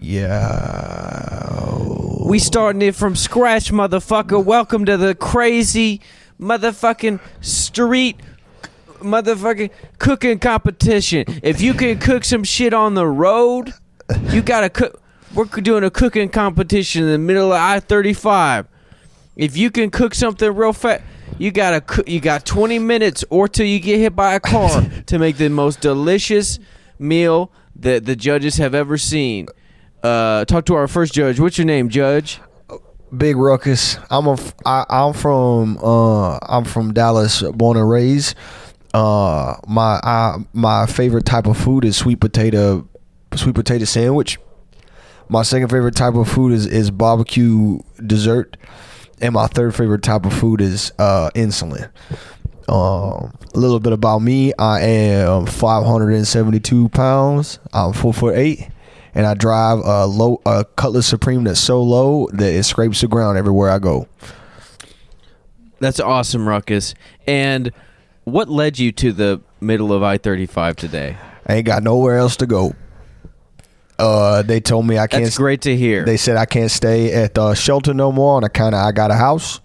Yeah. We starting it from scratch, motherfucker. Welcome to the crazy motherfucking street motherfucking cooking competition. If you can cook some shit on the road, you gotta cook. We're doing a cooking competition in the middle of I-35. If you can cook something real fast, you got 20 minutes or till you get hit by a car to make the most delicious meal that the judges have ever seen. Talk to our first judge. What's your name, Judge? Big Ruckus. I'm from Dallas, born and raised. My favorite type of food is sweet potato sandwich. My second favorite type of food is barbecue dessert, and my third favorite type of food is insulin. A little bit about me: I am 572 pounds. I'm 4'8", and I drive a Cutlass Supreme that's so low that it scrapes the ground everywhere I go. That's awesome, Ruckus. And what led you to the middle of I-35 today? I ain't got nowhere else to go. They told me I can't. That's great to hear. They said I can't stay at the shelter no more, and I got a house.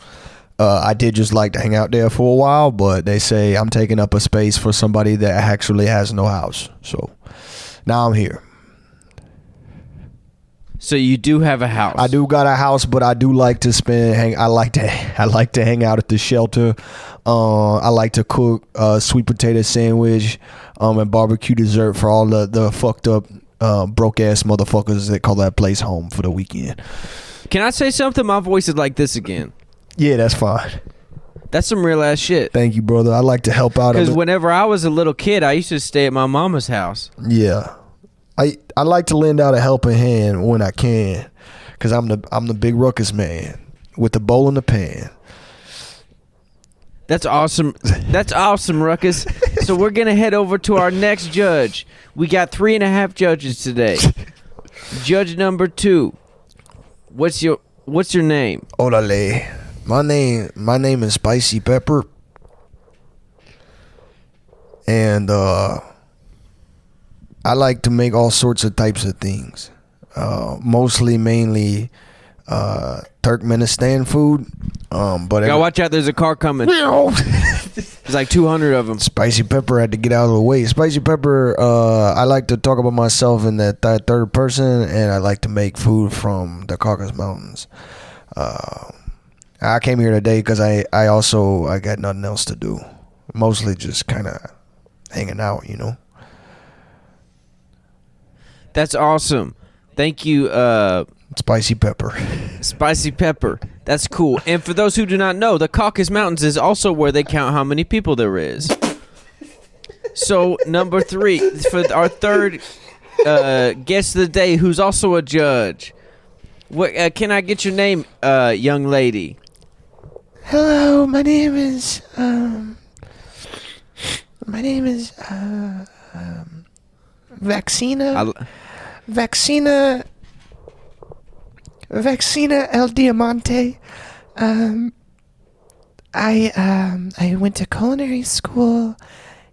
I did just like to hang out there for a while, but they say I'm taking up a space for somebody that actually has no house. So now I'm here. So you do have a house. I do got a house, but I do like to I like to hang out at the shelter. I like to cook sweet potato sandwich and barbecue dessert for all the fucked up broke ass motherfuckers that call that place home for the weekend. Can I say something? My voice is like this again. Yeah, that's fine. That's some real ass shit. Thank you, brother. I like to help out. Because whenever I was a little kid, I used to stay at my mama's house. Yeah. I like to lend out a helping hand when I can, because I'm the big Ruckus man with the bowl in the pan. That's awesome. That's awesome, Ruckus. So we're gonna head over to our next judge. We got 3.5 judges today. Judge number 2. What's your name? Orale. My name is Spicy Pepper, and I like to make all sorts of types of things. Mainly Turkmenistan food. Gotta watch out, there's a car coming. There's like 200 of them. Spicy Pepper had to get out of the way. Spicy Pepper, I like to talk about myself in that third person, and I like to make food from the Caucasus Mountains. I came here today because I got nothing else to do. Mostly just kind of hanging out, you know. That's awesome. Thank you, Spicy Pepper. Spicy Pepper. That's cool. And for those who do not know, the Caucasus Mountains is also where they count how many people there is. So, number 3, for our third guest of the day, who's also a judge. What can I get your name, young lady? Hello, my name is Vaccina El Diamante. I went to culinary school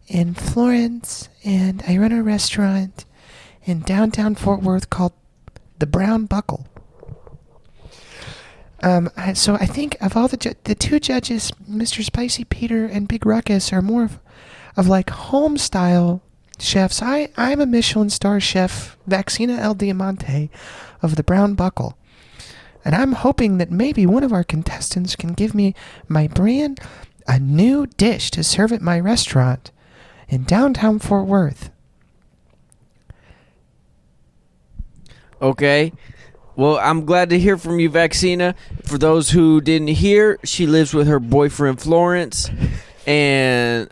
in Florence, and I run a restaurant in downtown Fort Worth called the Brown Buckle. So I think of all the two judges, Mr. Spicy Peter and Big Ruckus, are more of like home style chefs. I'm a Michelin star chef, Vaccina El Diamante of the Brown Buckle. And I'm hoping that maybe one of our contestants can give me my brand a new dish to serve at my restaurant in downtown Fort Worth. Okay. Well, I'm glad to hear from you, Vaccina. For those who didn't hear, she lives with her boyfriend, Florence, and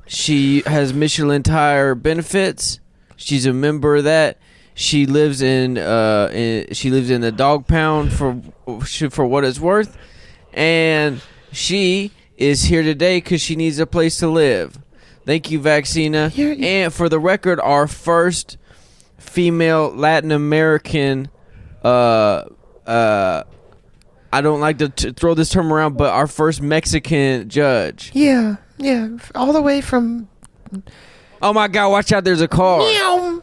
she has Michelin tire benefits. She's a member of that. She lives in the dog pound for what it's worth, and she is here today because she needs a place to live. Thank you, Vaccina. And for the record, our first female Latin American, I don't like to throw this term around, but our first Mexican judge. Yeah, all the way from... Oh my God, watch out, there's a car. Meow.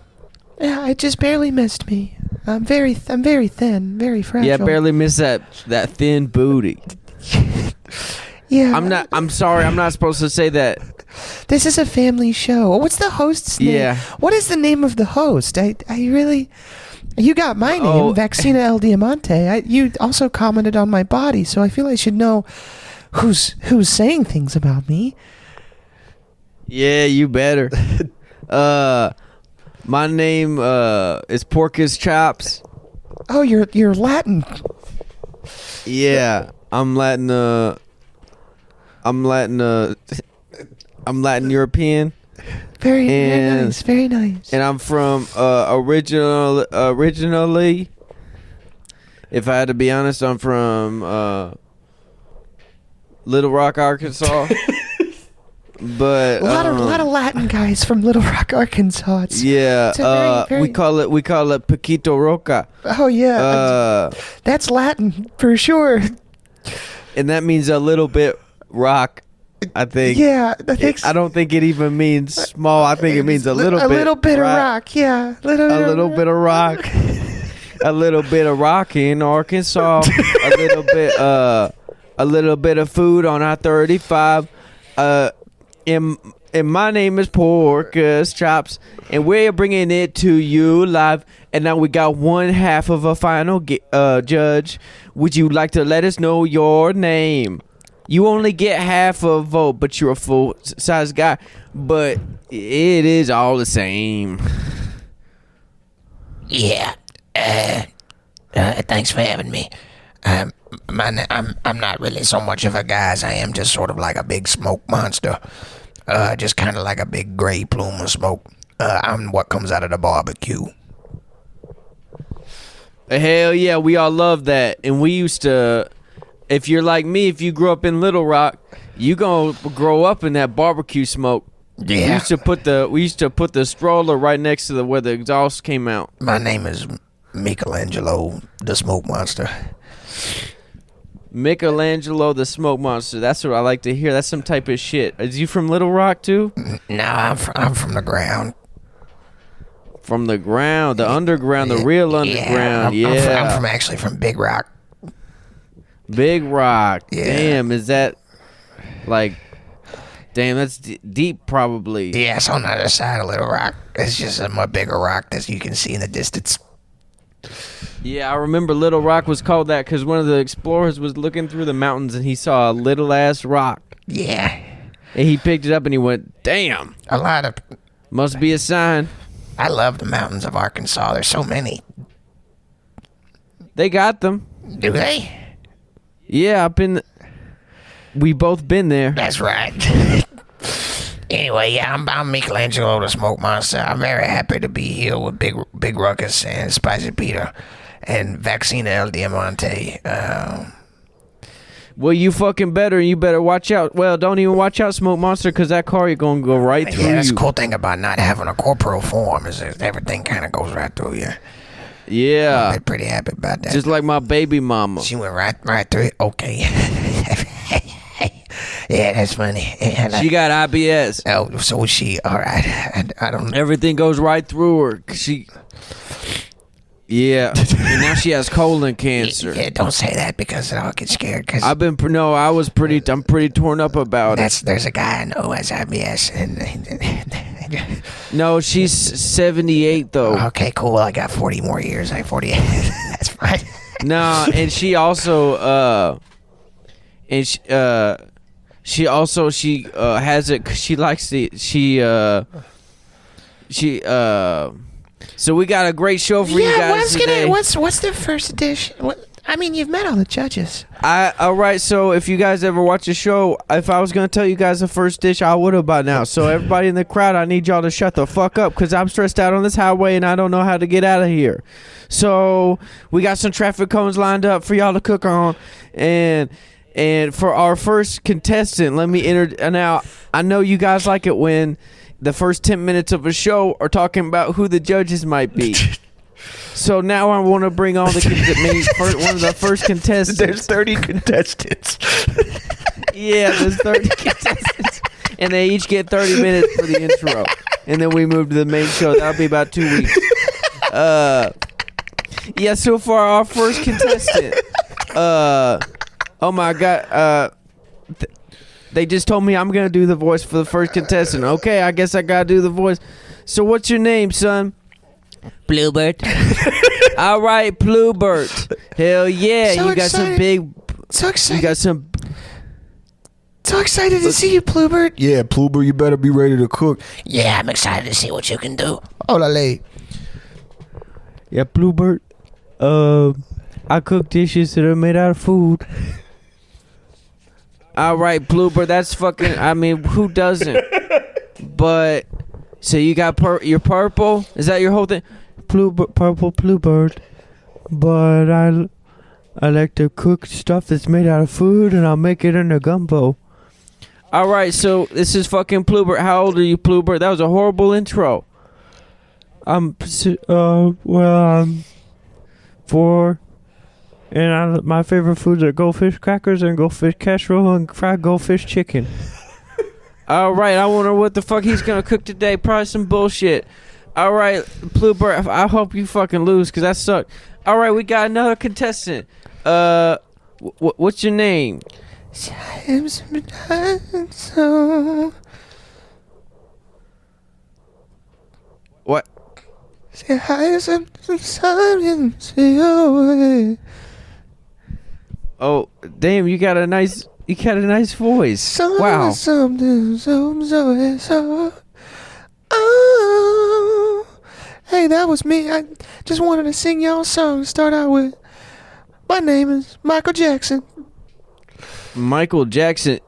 Yeah, it just barely missed me. I'm very thin, very fragile. Yeah, barely missed that thin booty. Yeah. I'm sorry, I'm not supposed to say that. This is a family show. What's the host's name? Yeah. What is the name of the host? I really. You got my name, Oh. Vaccina El Diamante. You also commented on my body, so I feel I should know who's saying things about me. Yeah, you better. My name is Porcus Chops. Oh, you're Latin. Yeah, I'm Latin. I'm Latin European, Very And- nice. Very nice. and I'm from originally. If I had to be honest, I'm from Little Rock, Arkansas. But A lot of Latin guys from Little Rock, Arkansas. yeah, it's a very, very- we call it Paquito Roca. Oh yeah, that's Latin for sure. And that means a little bit rock. I think. Yeah, I think. I don't think it even means small. I think it means a little bit. A little bit of rock. Yeah, A little bit of rock. A little bit of rock in Arkansas. A little bit of food on I-35. And my name is Porcus Chops, and we're bringing it to you live. And now we got one half of a final judge. Would you like to let us know your name? You only get half a vote, but you're a full-size guy. But it is all the same. Yeah. Thanks for having me. I'm not really so much of a guy as I am just sort of like a big smoke monster. Just kind of like a big gray plume of smoke. I'm what comes out of the barbecue. Hell yeah, we all love that. And we used to, if you're like me, if you grew up in Little Rock, you gonna grow up in that barbecue smoke. Yeah. We used to put the stroller right next to where the exhaust came out. My name is Michelangelo, the smoke monster. Michelangelo the Smoke Monster. That's what I like to hear. That's some type of shit. Is you from Little Rock too? No, I'm from the ground. From the ground, the underground, the real underground. Yeah, I'm actually from Big Rock. Big Rock. Yeah. Damn, is that like? Damn, that's deep probably. Yeah, it's on the other side of Little Rock. It's just a much bigger rock that you can see in the distance. Yeah, I remember Little Rock was called that because one of the explorers was looking through the mountains and he saw a little ass rock. Yeah. And he picked it up and he went, "Damn, A lot of... must be a sign." I love the mountains of Arkansas. There's so many. They got them. Do they? Yeah, we both been there. That's right. Anyway, yeah, I'm Michelangelo the Smoke Monster. I'm very happy to be here with Big Ruckus and Spicy Peter and Vaccina El Diamante. Well, you fucking better. You better watch out. Well, don't even watch out, Smoke Monster, because that car you're gonna go right through Yeah, that's you. the cool thing about not having a corporal form is that everything kind of goes right through you. Yeah, I'm pretty happy about that. just like my baby mama. She went right through it. Okay. Yeah, that's funny. And She got IBS. oh, so is she? All right. I don't. Everything goes right through her. Yeah, and now she has colon cancer. Yeah, don't say that because I'll get scared. Cause I'm pretty torn up about it. there's a guy I know who has IBS, and No, she's 78 though. okay, cool. I got 40 more years. I'm 48. That's fine. No, and she also she has it 'cause she likes it. So we got a great show for you guys today. What's the first dish? I mean, you've met all the judges. All right, so if you guys ever watch the show, if I was going to tell you guys the first dish, I would have by now. So everybody in the crowd, I need y'all to shut the fuck up because I'm stressed out on this highway and I don't know how to get out of here. So we got some traffic cones lined up for y'all to cook on. And for our first contestant, let me now, I know you guys like it when the first 10 minutes of a show are talking about who the judges might be. So now I want to bring on one of the first contestants. There's 30 contestants. Yeah, there's 30 contestants. And they each get 30 minutes for the intro. And then we move to the main show. That'll be about 2 weeks. Yeah, so far our first contestant. Oh my god. They just told me I'm gonna do the voice for the first contestant. Okay, I guess I gotta do the voice. So what's your name, son? Bluebird. All right, Bluebird. Hell yeah, So you got some excited. big. So You excited. got some. So excited to see you, Bluebird. Yeah, Pluber, you better be ready to cook. Yeah, I'm excited to see what you can do. Olale. Yeah, Bluebird. I cook dishes that are made out of food. All right, Bluebird. That's fucking. I mean, who doesn't? But so you got your purple. Is that your whole thing? Purple Bluebird. But I like to cook stuff that's made out of food, and I'll make it in a gumbo. All right, so this is fucking Bluebird. How old are you, Bluebird? That was a horrible intro. I'm 4, and my favorite foods are goldfish crackers and goldfish casserole and fried goldfish chicken. All right, I wonder what the fuck he's gonna cook today. Probably some bullshit. All right, Bluebird, I hope you fucking lose, because that sucked. All right, we got another contestant. What's your name? What? Oh, damn! You got a nice voice. Wow. Oh, hey, that was me. I just wanted to sing y'all a song to start out with. My name is Michael Jackson. Michael Jackson.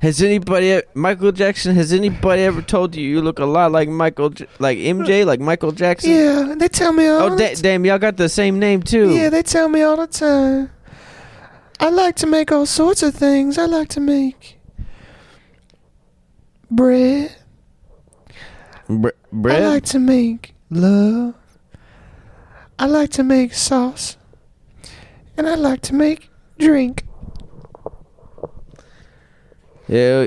Has anybody ever told you look a lot like like MJ, like Michael Jackson? Yeah, they tell me all Oh, the damn! Y'all got the same name too. Yeah, they tell me all the time. I like to make all sorts of things. I like to make bread. Bread. I like to make love. I like to make sauce. And I like to make drink. Yeah.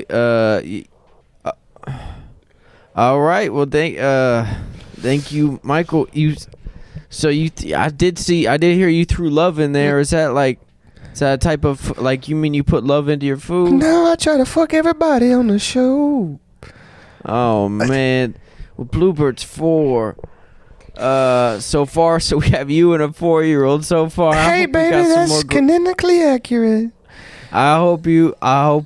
All right. Well, thank you, Michael. I did hear you threw love in there. Is that a type of you mean you put love into your food? No, I try to fuck everybody on the show. Oh man. Well, Bluebird's 4. So far, so we have you and a 4-year-old so far. Hey, baby, that's canonically accurate. I hope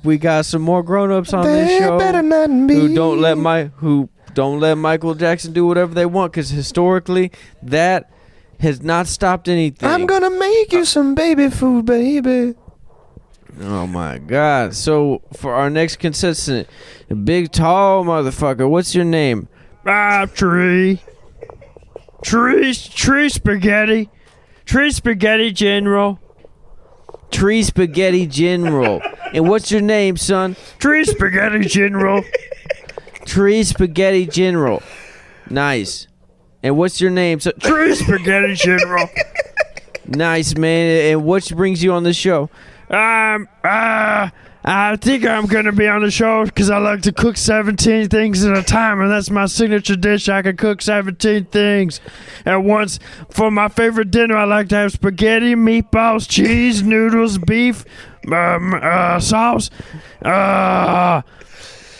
we got some more grown-ups on this There show better not be. who don't let Michael Jackson do whatever they want, because historically that has not stopped anything. I'm gonna make you some baby food, baby. Oh my God! So for our next contestant, a big tall motherfucker. What's your name? Tree Spaghetti. Tree Spaghetti General. Tree Spaghetti General. And what's your name, son? Tree Spaghetti General. Tree Spaghetti General. Nice. And what's your name, son? Tree Spaghetti General. Nice, man. And what brings you on the show? I think I'm going to be on the show because I like to cook 17 things at a time, and that's my signature dish. I can cook 17 things at once. For my favorite dinner, I like to have spaghetti, meatballs, cheese, noodles, beef, sauce,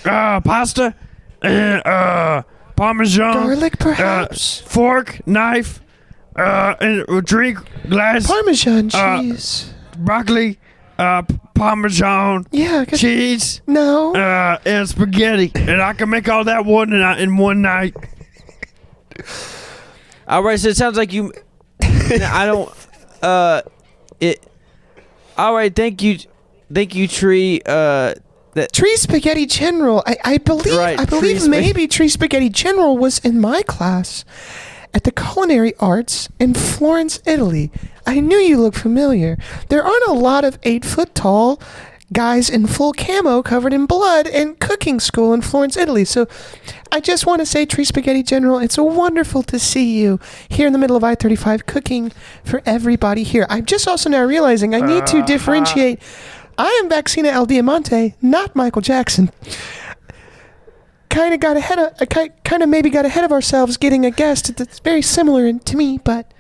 pasta, and Parmesan. Garlic, perhaps? Fork, knife, and a drink, glass. Parmesan cheese. Broccoli, Parmesan, Yeah, 'cause- cheese, no. and spaghetti, and I can make all that in one night. All right, so it sounds like you. I don't. It. All right, thank you, Tree. Tree Spaghetti General. I believe Right, I Tree believe Spag- maybe Tree Spaghetti General was in my class at the Culinary Arts in Florence, Italy. I knew you looked familiar. There aren't a lot of 8-foot tall guys in full camo covered in blood in cooking school in Florence, Italy. So I just want to say, Tree Spaghetti General, it's wonderful to see you here in the middle of I-35 cooking for everybody here. I'm just also now realizing I need to differentiate. I am Vaccina El Diamante, not Michael Jackson. kind of got ahead of kind of maybe got ahead of ourselves getting a guest that's very similar to me, but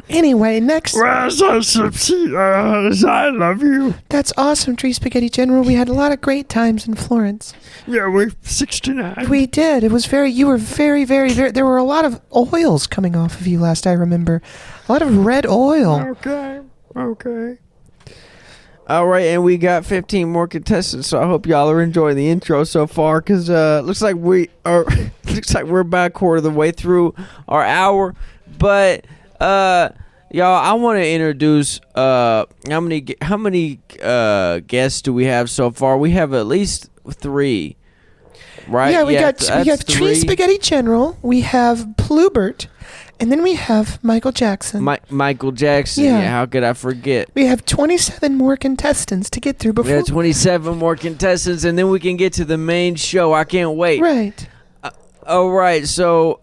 anyway, next. I love you. That's awesome, Tree Spaghetti General. We had a lot of great times in Florence. Yeah, we're 69. We did. It was you were very, very, very, there were a lot of oils coming off of you last I remember. A lot of red oil. Okay. All right, and we got 15 more contestants, so I hope y'all are enjoying the intro so far, because looks like we're about a quarter of the way through our hour. But y'all, I want to introduce how many guests do we have so far? We have at least 3, right? Yeah, we got that's Tree 3. Spaghetti General. We have Plubert. And then we have Michael Jackson. Michael Jackson. Yeah. Yeah, how could I forget? We have 27 more contestants to get through We before. have 27 more contestants, and then we can get to the main show. I can't wait. Right. All right, so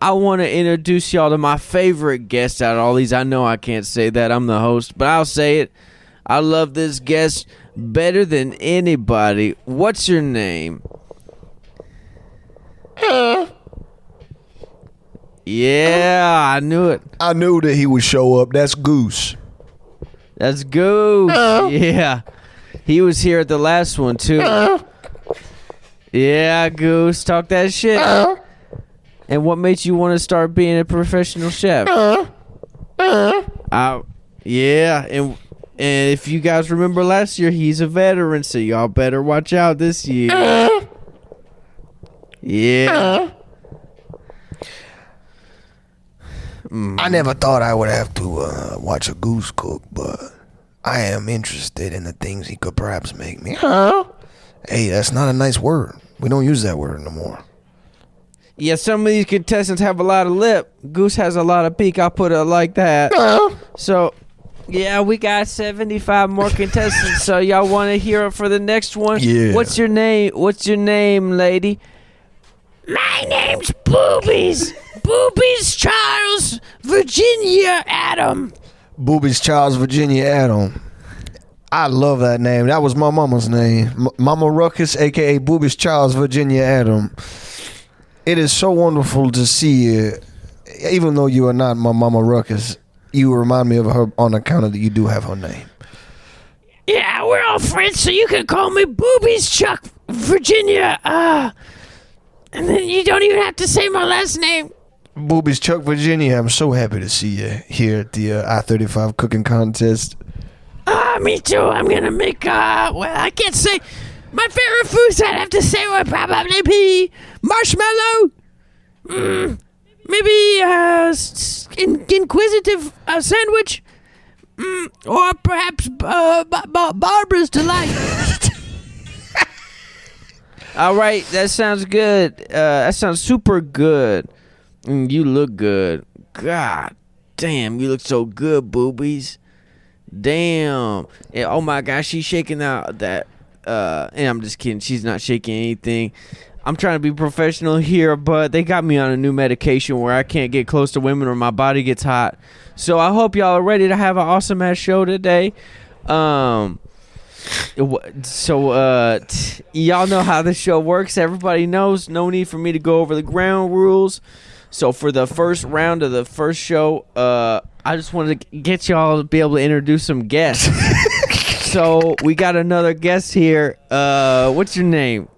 I want to introduce y'all to my favorite guest out of all these. I know I can't say that. I'm the host, but I'll say it. I love this guest better than anybody. What's your name? Yeah, I knew it. I knew that he would show up. That's Goose. That's Goose. Yeah. He was here at the last one, too. Yeah, Goose. Talk that shit. And what made you want to start being a professional chef? Yeah, and if you guys remember last year, he's a veteran, so y'all better watch out this year. Yeah. I never thought I would have to watch a goose cook, but I am interested in the things he could perhaps make me. Hey, that's not a nice word. We don't use that word no more. Yeah, some of these contestants have a lot of lip. Goose has a lot of beak. I'll put it like that. So, yeah, we got 75 more contestants. So y'all want to hear it for the next one? Yeah. What's your name? What's your name, lady? My name's Boobies. Boobies Charles Virginia Adam. Boobies Charles Virginia Adam. I love that name. That was my mama's name. Mama Ruckus, a.k.a. Boobies Charles Virginia Adam. It is so wonderful to see you. Even though you are not my Mama Ruckus, you remind me of her on account of that you do have her name. Yeah, we're all friends, so you can call me Boobies Chuck Virginia. And then you don't even have to say my last name. Boobies Chuck Virginia, I'm so happy to see you here at the I-35 cooking contest. Me too. I'm gonna make, well, I can't say. My favorite foods I'd have to say would probably be marshmallow. Maybe, inquisitive sandwich. Or perhaps, Barbara's Delight. All right, that sounds good. That sounds super good. You look good. God damn, you look so good, Boobies. Damn. And, oh my gosh, she's shaking out that. And I'm just kidding. She's not shaking anything. I'm trying to be professional here, but they got me on a new medication where I can't get close to women or my body gets hot. So I hope y'all are ready to have an awesome ass show today. Y'all know how the show works. Everybody knows. No need for me to go over the ground rules. So for the first round of the first show, I just wanted to get y'all to be able to introduce some guests. So we got another guest here. What's your name?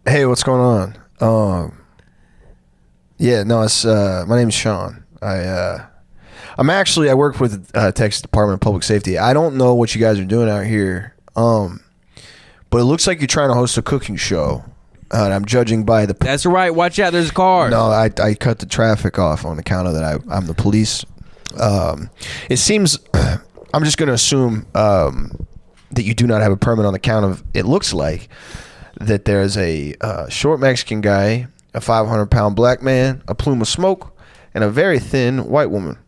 Hey, what's going on? Yeah, no, it's my name's Sean. I work with Texas Department of Public Safety. I don't know what you guys are doing out here, but it looks like you're trying to host a cooking show. And I'm judging by the. That's right. Watch out. There's cars. No, I cut the traffic off on account of that. I'm the police. It seems. I'm just going to assume that you do not have a permit on account of. It looks like that there's a short Mexican guy, a 500-pound black man, a plume of smoke, and a very thin white woman.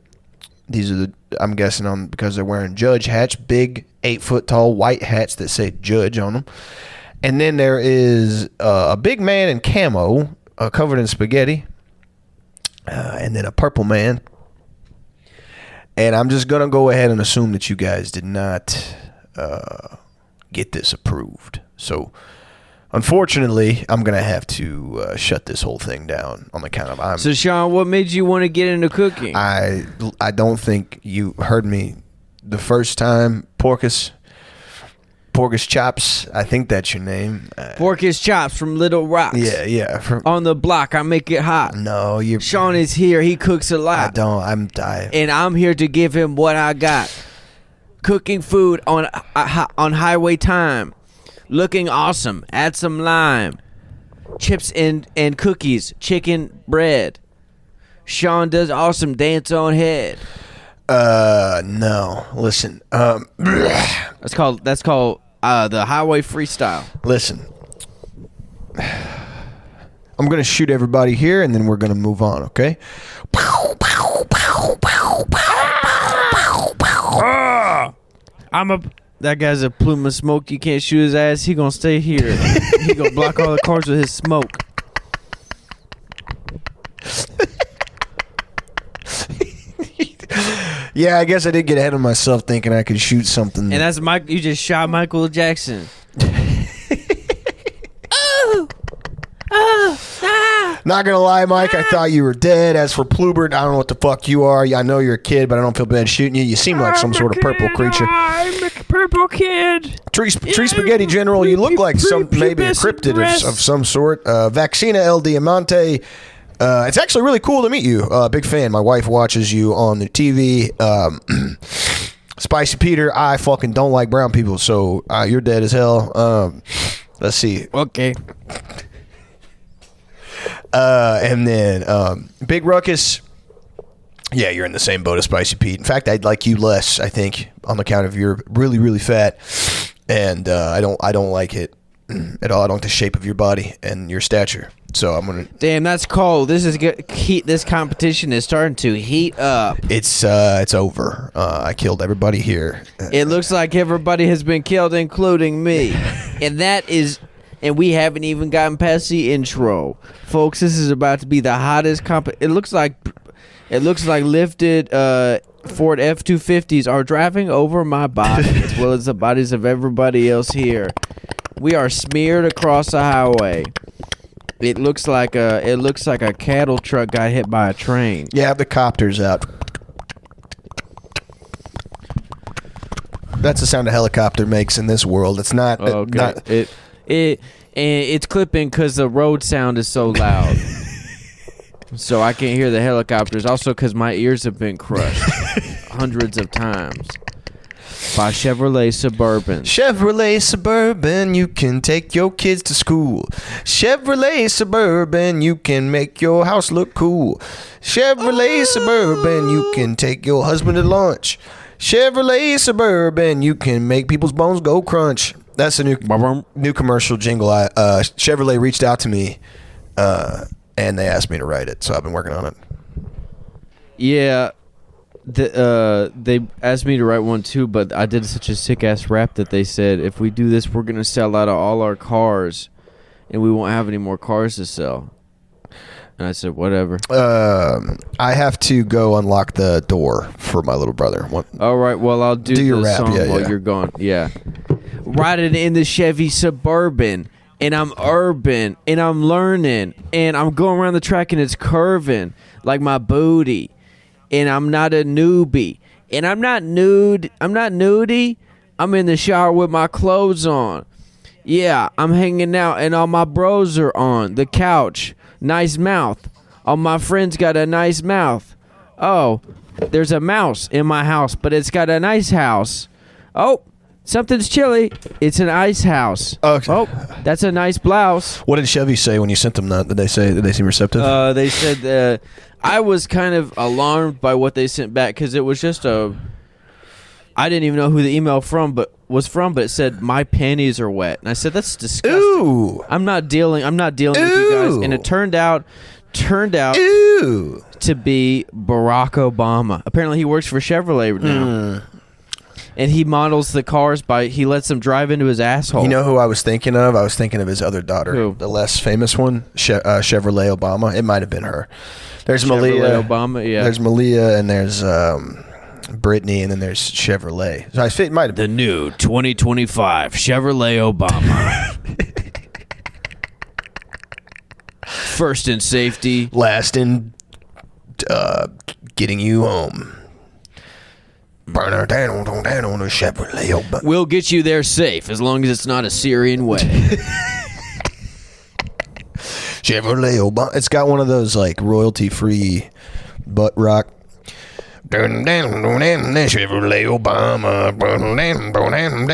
These are I'm guessing because they're wearing judge hats, big 8-foot-tall white hats that say judge on them. And then there is a big man in camo, covered in spaghetti, and then a purple man. And I'm just going to go ahead and assume that you guys did not get this approved. So unfortunately, I'm gonna have to shut this whole thing down on the count of So, Sean, what made you want to get into cooking? I don't think you heard me the first time. Porcus Chops. I think that's your name. Porcus Chops from Little Rocks. Yeah. On the block, I make it hot. No, you. Sean is here. He cooks a I lot. don't. I'm dying. And I'm here to give him what I got. Cooking food on highway time. Looking awesome. Add some lime. Chips and cookies. Chicken bread. Sean does awesome. Dance on head. No. Listen. That's called the highway freestyle. Listen. I'm gonna shoot everybody here, and then we're gonna move on. Okay. That guy's a plume of smoke. You can't shoot his ass. He gonna stay here. He gonna block all the cars with his smoke. Yeah, I guess I did get ahead of myself thinking I could shoot something. And that's Mike. You just shot Michael Jackson. Not gonna lie, Mike, I thought you were dead. As for Plubert, I don't know what the fuck you are. I know you're a kid, but I don't feel bad shooting you. You seem like some sort of purple creature. I'm a purple kid. Tree Spaghetti General, you look like maybe a cryptid of some sort. Vaccina El Diamante. It's actually really cool to meet you. Big fan. My wife watches you on the TV. Spicy Peter, I fucking don't like brown people, so you're dead as hell. Let's see. Okay. And then Big Ruckus. Yeah, you're in the same boat as Spicy Pete. In fact, I'd like you less, I think, on the count of you're really, really fat, and I don't like it at all. I don't like the shape of your body and your stature. So I'm gonna. Damn, that's cold. This is this competition is starting to heat up. It's over. I killed everybody here. It looks like everybody has been killed, including me, and we haven't even gotten past the intro, folks. This is about to be the hottest It looks like lifted Ford F-250s are driving over my body as well as the bodies of everybody else here. We are smeared across the highway. It looks like a cattle truck got hit by a train. Yeah, the copter's out. That's the sound a helicopter makes in this world. It's not. Okay. It's clipping because the road sound is so loud, so I can't hear the helicopters. Also, because my ears have been crushed hundreds of times by Chevrolet Suburban. Chevrolet Suburban, you can take your kids to school. Chevrolet Suburban, you can make your house look cool. Chevrolet Suburban, you can take your husband to lunch. Chevrolet Suburban, you can make people's bones go crunch. That's a new commercial jingle. Chevrolet reached out to me, and they asked me to write it, so I've been working on it. Yeah, they asked me to write one too, but I did such a sick ass rap that they said if we do this, we're gonna sell out of all our cars, and we won't have any more cars to sell. And I said, whatever. I have to go unlock the door for my little brother. All right, well, I'll do your the rap, song yeah, while yeah. you're gone. Yeah. Riding in the Chevy Suburban, and I'm urban, and I'm learning, and I'm going around the track, and it's curving like my booty, and I'm not a newbie, and I'm not nude. I'm not nudie. I'm in the shower with my clothes on. Yeah, I'm hanging out, and all my bros are on the couch. Nice mouth. All my friends got a nice mouth. Oh, there's a mouse in my house, but it's got a nice house. Oh, something's chilly. It's an ice house. Okay. Oh, that's a nice blouse. What did Chevy say when you sent them that? Did they seem receptive? They said I was kind of alarmed by what they sent back because it was just I didn't even know who the email was from, but it said my panties are wet, and I said that's disgusting. Ooh. I'm not dealing with you guys, and it turned out Ooh. to be Barack Obama. Apparently, he works for Chevrolet now. And he models the cars he lets them drive into his asshole. You know who I was thinking of? I was thinking of his other daughter, Who? the less famous one, Chevrolet Obama. It might have been her. There's Chevrolet Malia. Obama, yeah. There's Malia, and there's Brittany, and then there's Chevrolet. So it might have been. The new 2025 Chevrolet Obama. First in safety. Last in getting you home. Burner down on a Chevrolet. We'll get you there safe as long as it's not a Syrian wedding. Chevrolet Obama. It's got one of those like royalty-free butt rock. Chevrolet Obama.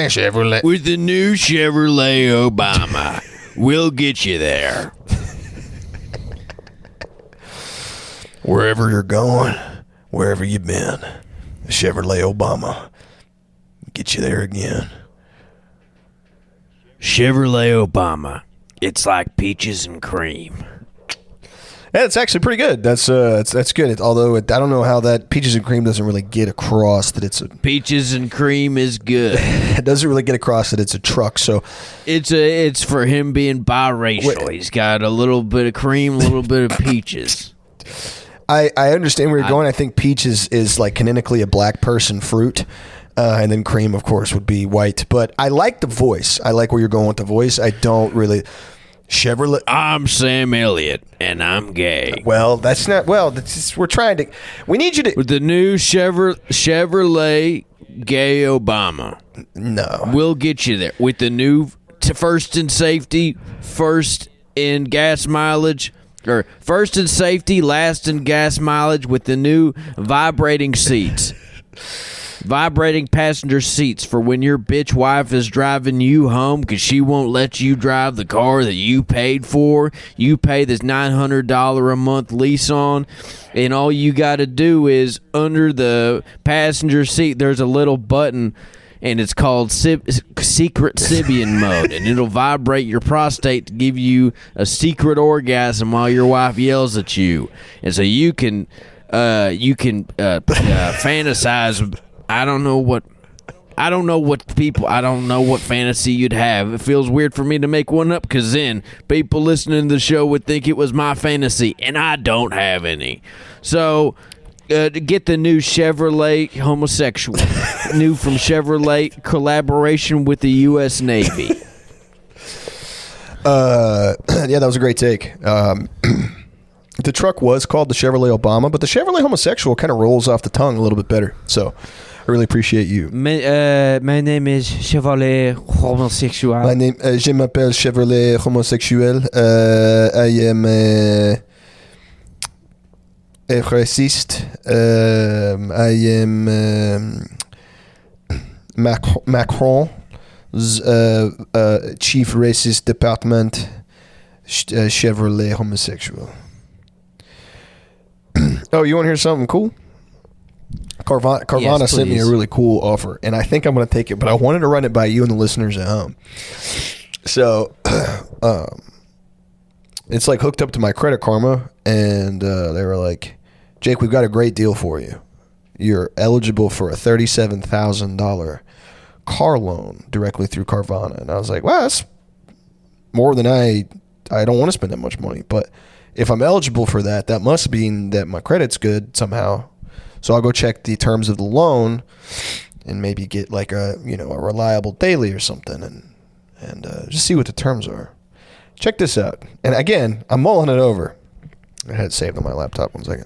Chevrolet. With the new Chevrolet Obama, we'll get you there. Wherever you're going, wherever you've been, Chevrolet Obama get you there again. Chevrolet Obama. It's like peaches and cream. Yeah, it's actually pretty good. That's good. Although I don't know how that peaches and cream doesn't really get across that it's a. Peaches and cream is good. It doesn't really get across that it's a truck. So It's for him being biracial. He's got a little bit of cream, a little bit of peaches. I understand where you're going. I think peach is like canonically a black person fruit. And then cream, of course, would be white. But I like the voice. I like where you're going with the voice. I don't really. Chevrolet. I'm Sam Elliott, and I'm gay. Well, that's not. Well, that's just, we're trying to. We need you to. With the new Chevrolet Gay Obama. No. We'll get you there. With the new first in safety, first in gas mileage, or first in safety, last in gas mileage with the new vibrating seats. Vibrating passenger seats for when your bitch wife is driving you home because she won't let you drive the car that you paid for. You pay this $900 a month lease on, and all you got to do is under the passenger seat, there's a little button, and it's called secret Sibian mode, and it'll vibrate your prostate to give you a secret orgasm while your wife yells at you, and so you can fantasize. I don't know what fantasy you'd have. It feels weird for me to make one up because then people listening to the show would think it was my fantasy, and I don't have any. So, to get the new Chevrolet homosexual, new from Chevrolet, collaboration with the U.S. Navy. Yeah, that was a great take. The truck was called the Chevrolet Obama, but the Chevrolet homosexual kind of rolls off the tongue a little bit better. So I really appreciate you. My name is Chevrolet homosexual. My name, je m'appelle Chevrolet homosexuel. I am a racist. I am Macron's chief racist department. Chevrolet homosexual. Oh, you want to hear something cool? Carvana sent me a really cool offer, and I think I'm going to take it, but I wanted to run it by you and the listeners at home. So, it's like hooked up to my Credit Karma, and they were like, Jake, we've got a great deal for you. You're eligible for a $37,000 car loan directly through Carvana. And I was like, well, that's more than I don't want to spend that much money, but if I'm eligible for that, that must mean that my credit's good somehow. So I'll go check the terms of the loan and maybe get like a reliable daily or something and just see what the terms are. Check this out. And again, I'm mulling it over. I had it saved on my laptop. 1 second.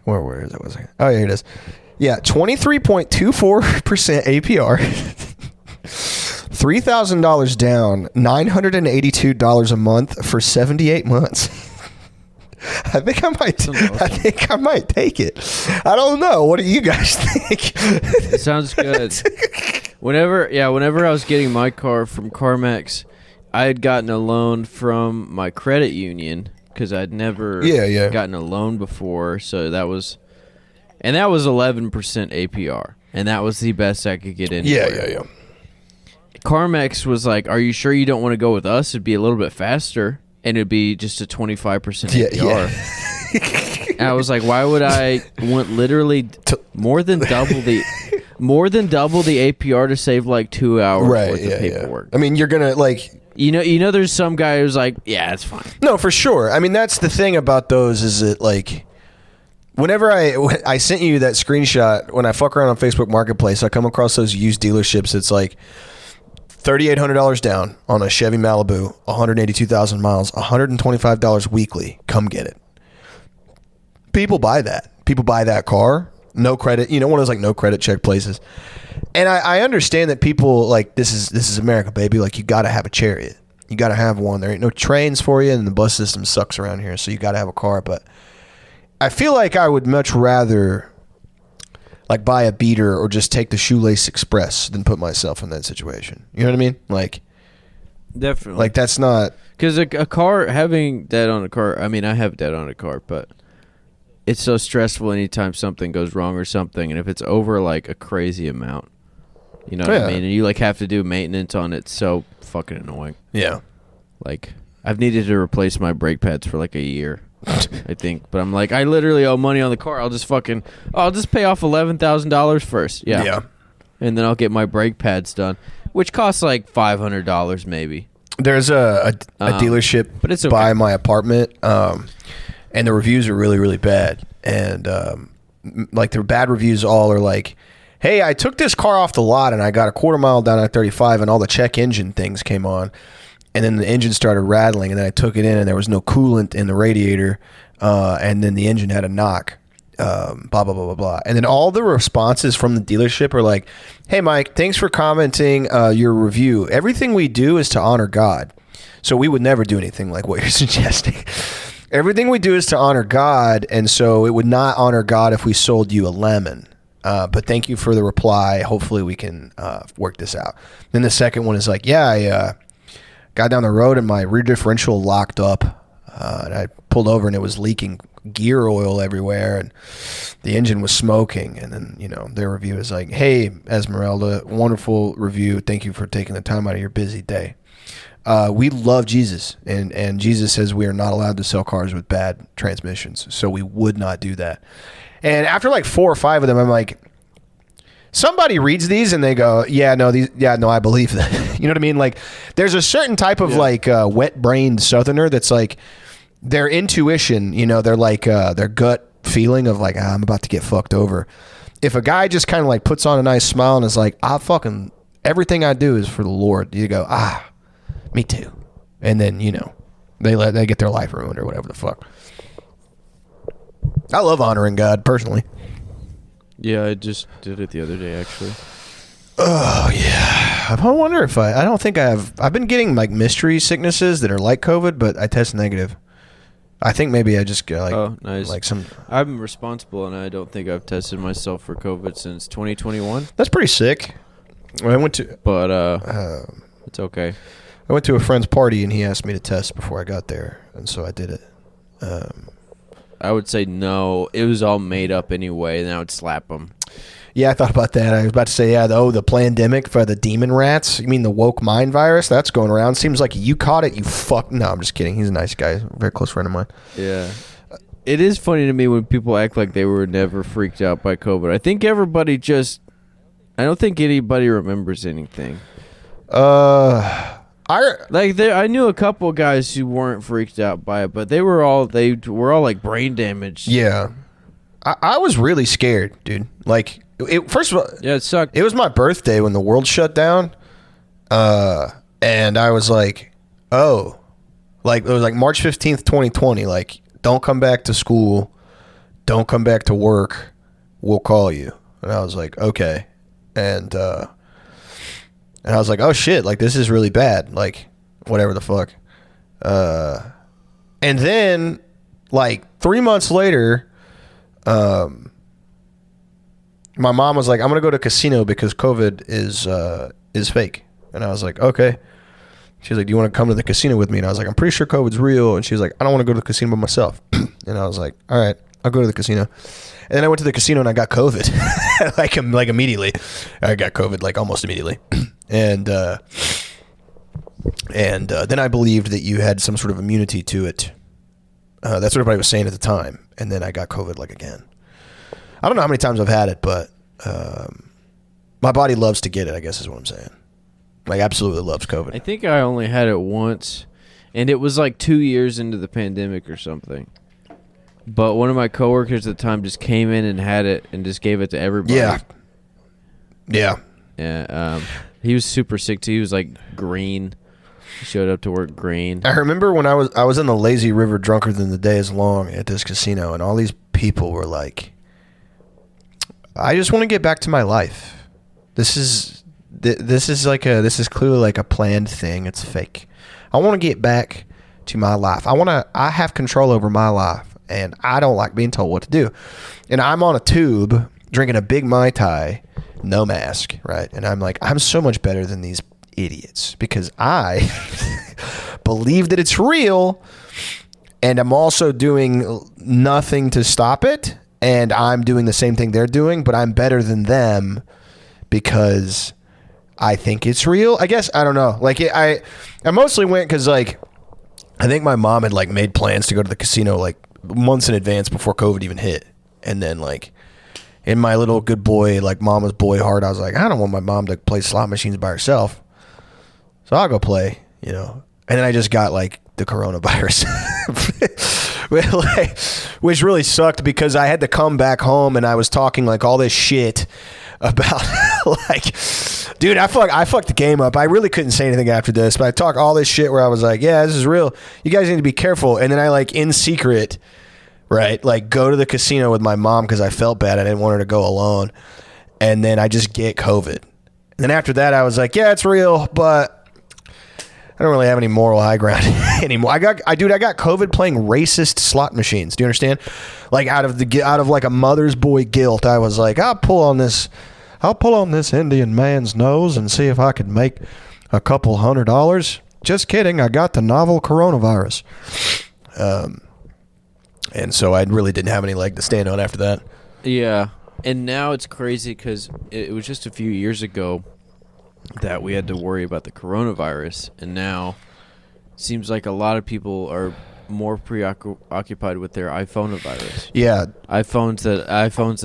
Where is it? 1 second. Oh, yeah, here it is. Yeah, 23.24% APR. $3,000 down, $982 a month for 78 months. I think I might take it. I don't know. What do you guys think? It sounds good. Whenever I was getting my car from CarMax, I had gotten a loan from my credit union because I'd never gotten a loan before. So that was 11% APR, and that was the best I could get in. Yeah. CarMax was like, "Are you sure you don't want to go with us? It'd be a little bit faster, and it'd be just a 25% APR." And I was like, "Why would I want literally more than double the APR to save like 2 hours worth of paperwork?" I mean, you're gonna like. You know, there's some guy who's like, "Yeah, it's fine." No, for sure. I mean, that's the thing about those is that like. Whenever I sent you that screenshot, when I fuck around on Facebook Marketplace, I come across those used dealerships. It's like $3,800 down on a Chevy Malibu, 182,000 miles, $125 weekly. Come get it. People buy that. People buy that car. No credit. You know, one of those like no credit check places. And I understand that people like this is America, baby. Like you got to have a Chariot. You got to have one. There ain't no trains for you, and the bus system sucks around here. So you got to have a car. But I feel like I would much rather like buy a beater or just take the Shoelace Express than put myself in that situation. You know what I mean? Like, Definitely. like that's not. Because a car, having debt on a car, I mean, I have debt on a car, but it's so stressful anytime something goes wrong or something. And if it's over like a crazy amount, you know what I mean? And you like have to do maintenance on it. So fucking annoying. Yeah. Like, I've needed to replace my brake pads for like a year, I think. But I'm like, I literally owe money on the car. I'll just pay off $11,000 first. Yeah. Yeah. And then I'll get my brake pads done, which costs like $500 maybe. There's a dealership but it's okay. by my apartment, and the reviews are really, really bad. And like the bad reviews all are like, hey, I took this car off the lot and I got a quarter mile down I-35 and all the check engine things came on. And then the engine started rattling, and then I took it in, and there was no coolant in the radiator, and then the engine had a knock, blah, blah, blah, blah, blah. And then all the responses from the dealership are like, hey, Mike, thanks for commenting your review. Everything we do is to honor God. So we would never do anything like what you're suggesting. Everything we do is to honor God, and so it would not honor God if we sold you a lemon. But thank you for the reply. Hopefully we can work this out. Then the second one is like, yeah, I got down the road and my rear differential locked up, and I pulled over and it was leaking gear oil everywhere, and the engine was smoking. And then, you know, their review is like, hey, Esmeralda, wonderful review. Thank you for taking the time out of your busy day. We love Jesus, and Jesus says we are not allowed to sell cars with bad transmissions, so we would not do that. And after like 4 or 5 of them, I'm like, somebody reads these and they go, I believe that. You know what I mean? Like, there's a certain type of like wet-brained Southerner that's like their intuition, you know, they're like their gut feeling of like, I'm about to get fucked over. If a guy just kind of like puts on a nice smile and is like, everything I do is for the Lord, you go, me too. And then, you know, they get their life ruined or whatever the fuck. I love honoring God personally. Yeah, I just did it the other day, actually. Oh, yeah. I wonder if I don't think I have. I've been getting like mystery sicknesses that are like COVID, but I test negative. I think maybe I just got like, oh, nice. Like some. I'm responsible, and I don't think I've tested myself for COVID since 2021. That's pretty sick. I went to. But it's okay. I went to a friend's party, and he asked me to test before I got there, and so I did it. I would say no. It was all made up anyway, and I would slap them. Yeah, I thought about that. I was about to say, the pandemic for the demon rats. You mean the woke mind virus? That's going around. Seems like you caught it, you fuck. No, I'm just kidding. He's a nice guy. A very close friend of mine. Yeah. It is funny to me when people act like they were never freaked out by COVID. I think everybody I don't think anybody remembers anything. I knew a couple of guys who weren't freaked out by it, but they were all like brain damaged. Yeah. I was really scared, dude. Like, first of all, yeah, it sucked. It was my birthday when the world shut down, and I was like, oh, like it was like March 15th, 2020. Like, don't come back to school, don't come back to work. We'll call you. And I was like, okay, and I was like, oh shit, like this is really bad. Like, whatever the fuck. And then, like 3 months later. My mom was like, I'm going to go to a casino because COVID is fake. And I was like, okay. She was like, do you want to come to the casino with me? And I was like, I'm pretty sure COVID's real. And she was like, I don't want to go to the casino by myself. And I was like, all right, I'll go to the casino. And then I went to the casino and I got COVID. like immediately. I got COVID like almost immediately. And then I believed that you had some sort of immunity to it. That's what everybody was saying at the time. And then I got COVID like again. I don't know how many times I've had it, but my body loves to get it, I guess is what I'm saying. Like, absolutely loves COVID. I think I only had it once, and it was like 2 years into the pandemic or something. But one of my coworkers at the time just came in and had it and just gave it to everybody. Yeah. Yeah. Yeah. He was super sick too. He was like green. He showed up to work green. I remember when I was in the lazy river drunker than the day is long at this casino, and all these people were like, I just want to get back to my life. This is clearly like a planned thing. It's fake. I want to get back to my life. I have control over my life, and I don't like being told what to do. And I'm on a tube drinking a big Mai Tai, no mask, right? And I'm like, I'm so much better than these idiots because I believe that it's real, and I'm also doing nothing to stop it, and I'm doing the same thing they're doing, but I'm better than them because I think it's real. I guess I don't know. Like I mostly went because like I think my mom had like made plans to go to the casino like months in advance before COVID even hit, and then like in my little good boy like mama's boy heart, I was like, I don't want my mom to play slot machines by herself, so I'll go play, you know. And then I just got like the coronavirus, which really sucked because I had to come back home and I was talking like all this shit about like, dude, I fucked the game up. I really couldn't say anything after this, but I talked all this shit where I was like, yeah, this is real. You guys need to be careful. And then I like in secret, right, like go to the casino with my mom because I felt bad. I didn't want her to go alone. And then I just get COVID. And then after that, I was like, yeah, it's real, but I don't really have any moral high ground anymore. I got COVID playing racist slot machines. Do you understand? Like out of like a mother's boy guilt, I was like, I'll pull on this Indian man's nose and see if I could make a couple $100. Just kidding. I got the novel coronavirus. And so I really didn't have any leg to stand on after that. Yeah, and now it's crazy because it was just a few years ago that we had to worry about the coronavirus, and now it seems like a lot of people are more preoccupied with their iPhone virus. Yeah, iPhones that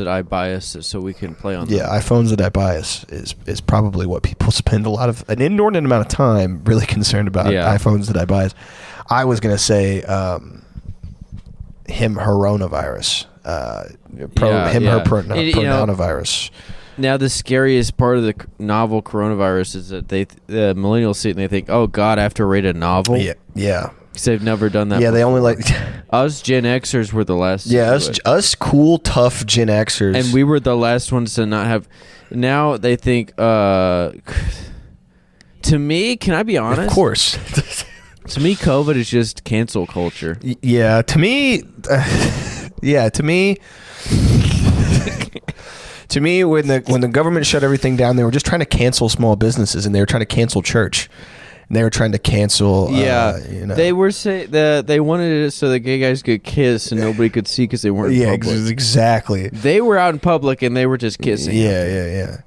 I bias so we can play on them. Yeah, iPhones that I bias is probably what people spend an inordinate amount of time really concerned about. Yeah. iPhones that I bias. I was gonna say coronavirus. Her coronavirus. Now the scariest part of the novel coronavirus is that the millennials see it and they think, oh God, I have to rate a novel? Yeah. Because they've never done that before. They only like... Us Gen Xers were the last to do it. us cool, tough Gen Xers. And we were the last ones to not have... Now they think... to me, can I be honest? Of course. To me, COVID is just cancel culture. Yeah, to me... to me... To me, when the government shut everything down, they were just trying to cancel small businesses, and they were trying to cancel church. And they were trying to cancel. They were they wanted it so the gay guys could kiss and nobody could see because they weren't. Yeah, in public. Exactly. They were out in public and they were just kissing. Yeah.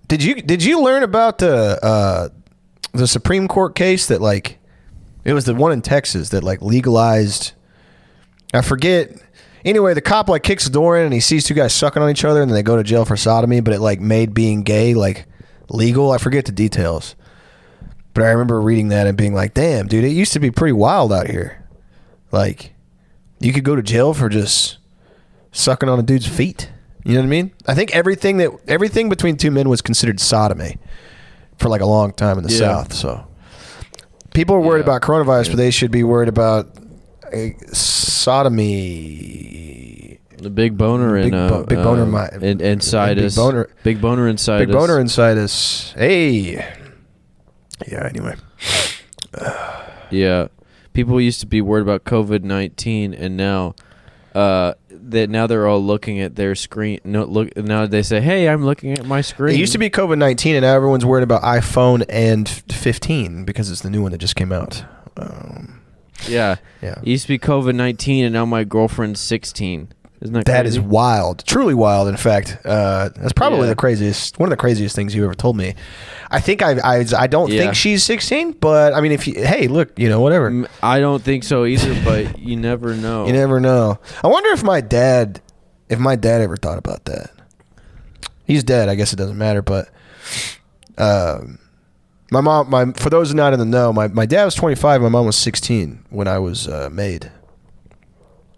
Did you learn about the Supreme Court case that like it was the one in Texas that like legalized? I forget. Anyway, the cop like kicks the door in and he sees two guys sucking on each other and then they go to jail for sodomy, but it like made being gay like legal. I forget the details. But I remember reading that and being like, damn, dude, it used to be pretty wild out here. Like, you could go to jail for just sucking on a dude's feet. You know what I mean? I think everything between two men was considered sodomy for like a long time in the South. So people are worried about coronavirus, but they should be worried about sodomy. The big boner big boner inside us. Big boner inside us. Big boner inside us. Hey. Yeah. Anyway. Yeah. People used to be worried about COVID-19, and now, now they're all looking at their screen. Now they say, "Hey, I'm looking at my screen." It used to be COVID-19, and now everyone's worried about iPhone and 15 because it's the new one that just came out. Yeah. It used to be COVID-19, and now my girlfriend's 16. Isn't that crazy? That is wild. Truly wild, in fact. That's probably one of the craziest things you ever told me. I think I don't think she's 16, but I mean, hey, look, whatever. I don't think so either, but you never know. You never know. I wonder if my dad ever thought about that. He's dead. I guess it doesn't matter, but my mom, for those not in the know, my dad was 25. My mom was 16 when I was made.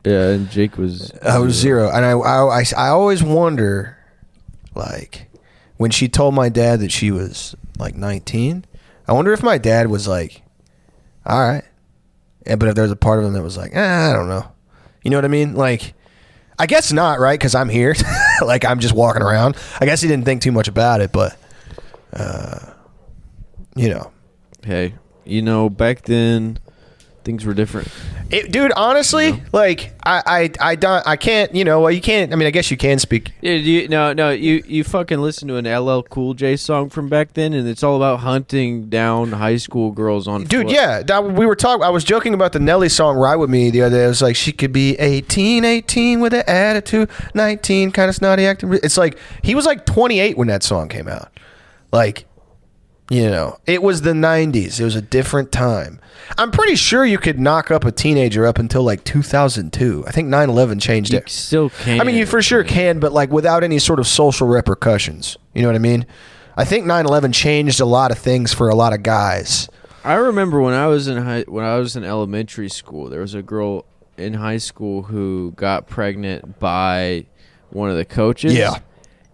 Yeah, and Jake was... I was 0. And I always wonder, like, when she told my dad that she was like 19, I wonder if my dad was like, all right. Yeah, but if there's a part of him that was like, I don't know. You know what I mean? Like, I guess not, right? Because I'm here. Like, I'm just walking around. I guess he didn't think too much about it, but, you know. Hey, you know, back then, things were different. Dude, honestly, like, I can't, you know, well, you can't, I mean, I guess you can speak. Yeah, you fucking listen to an LL Cool J song from back then, and it's all about hunting down high school girls on Dude, foot. yeah, we were talking. I was joking about the Nelly song "Ride with Me" the other day. I was like, she could be 18 with an attitude, 19, kind of snotty acting. It's like he was like 28 when that song came out. Like, you know, it was the 90s. It was a different time. I'm pretty sure you could knock up a teenager up until like 2002. I think 9/11 changed You it. still can. I mean, you for sure can, but like without any sort of social repercussions. You know what I mean? I think 9/11 changed a lot of things for a lot of guys. I remember when I was in elementary school, there was a girl in high school who got pregnant by one of the coaches. Yeah.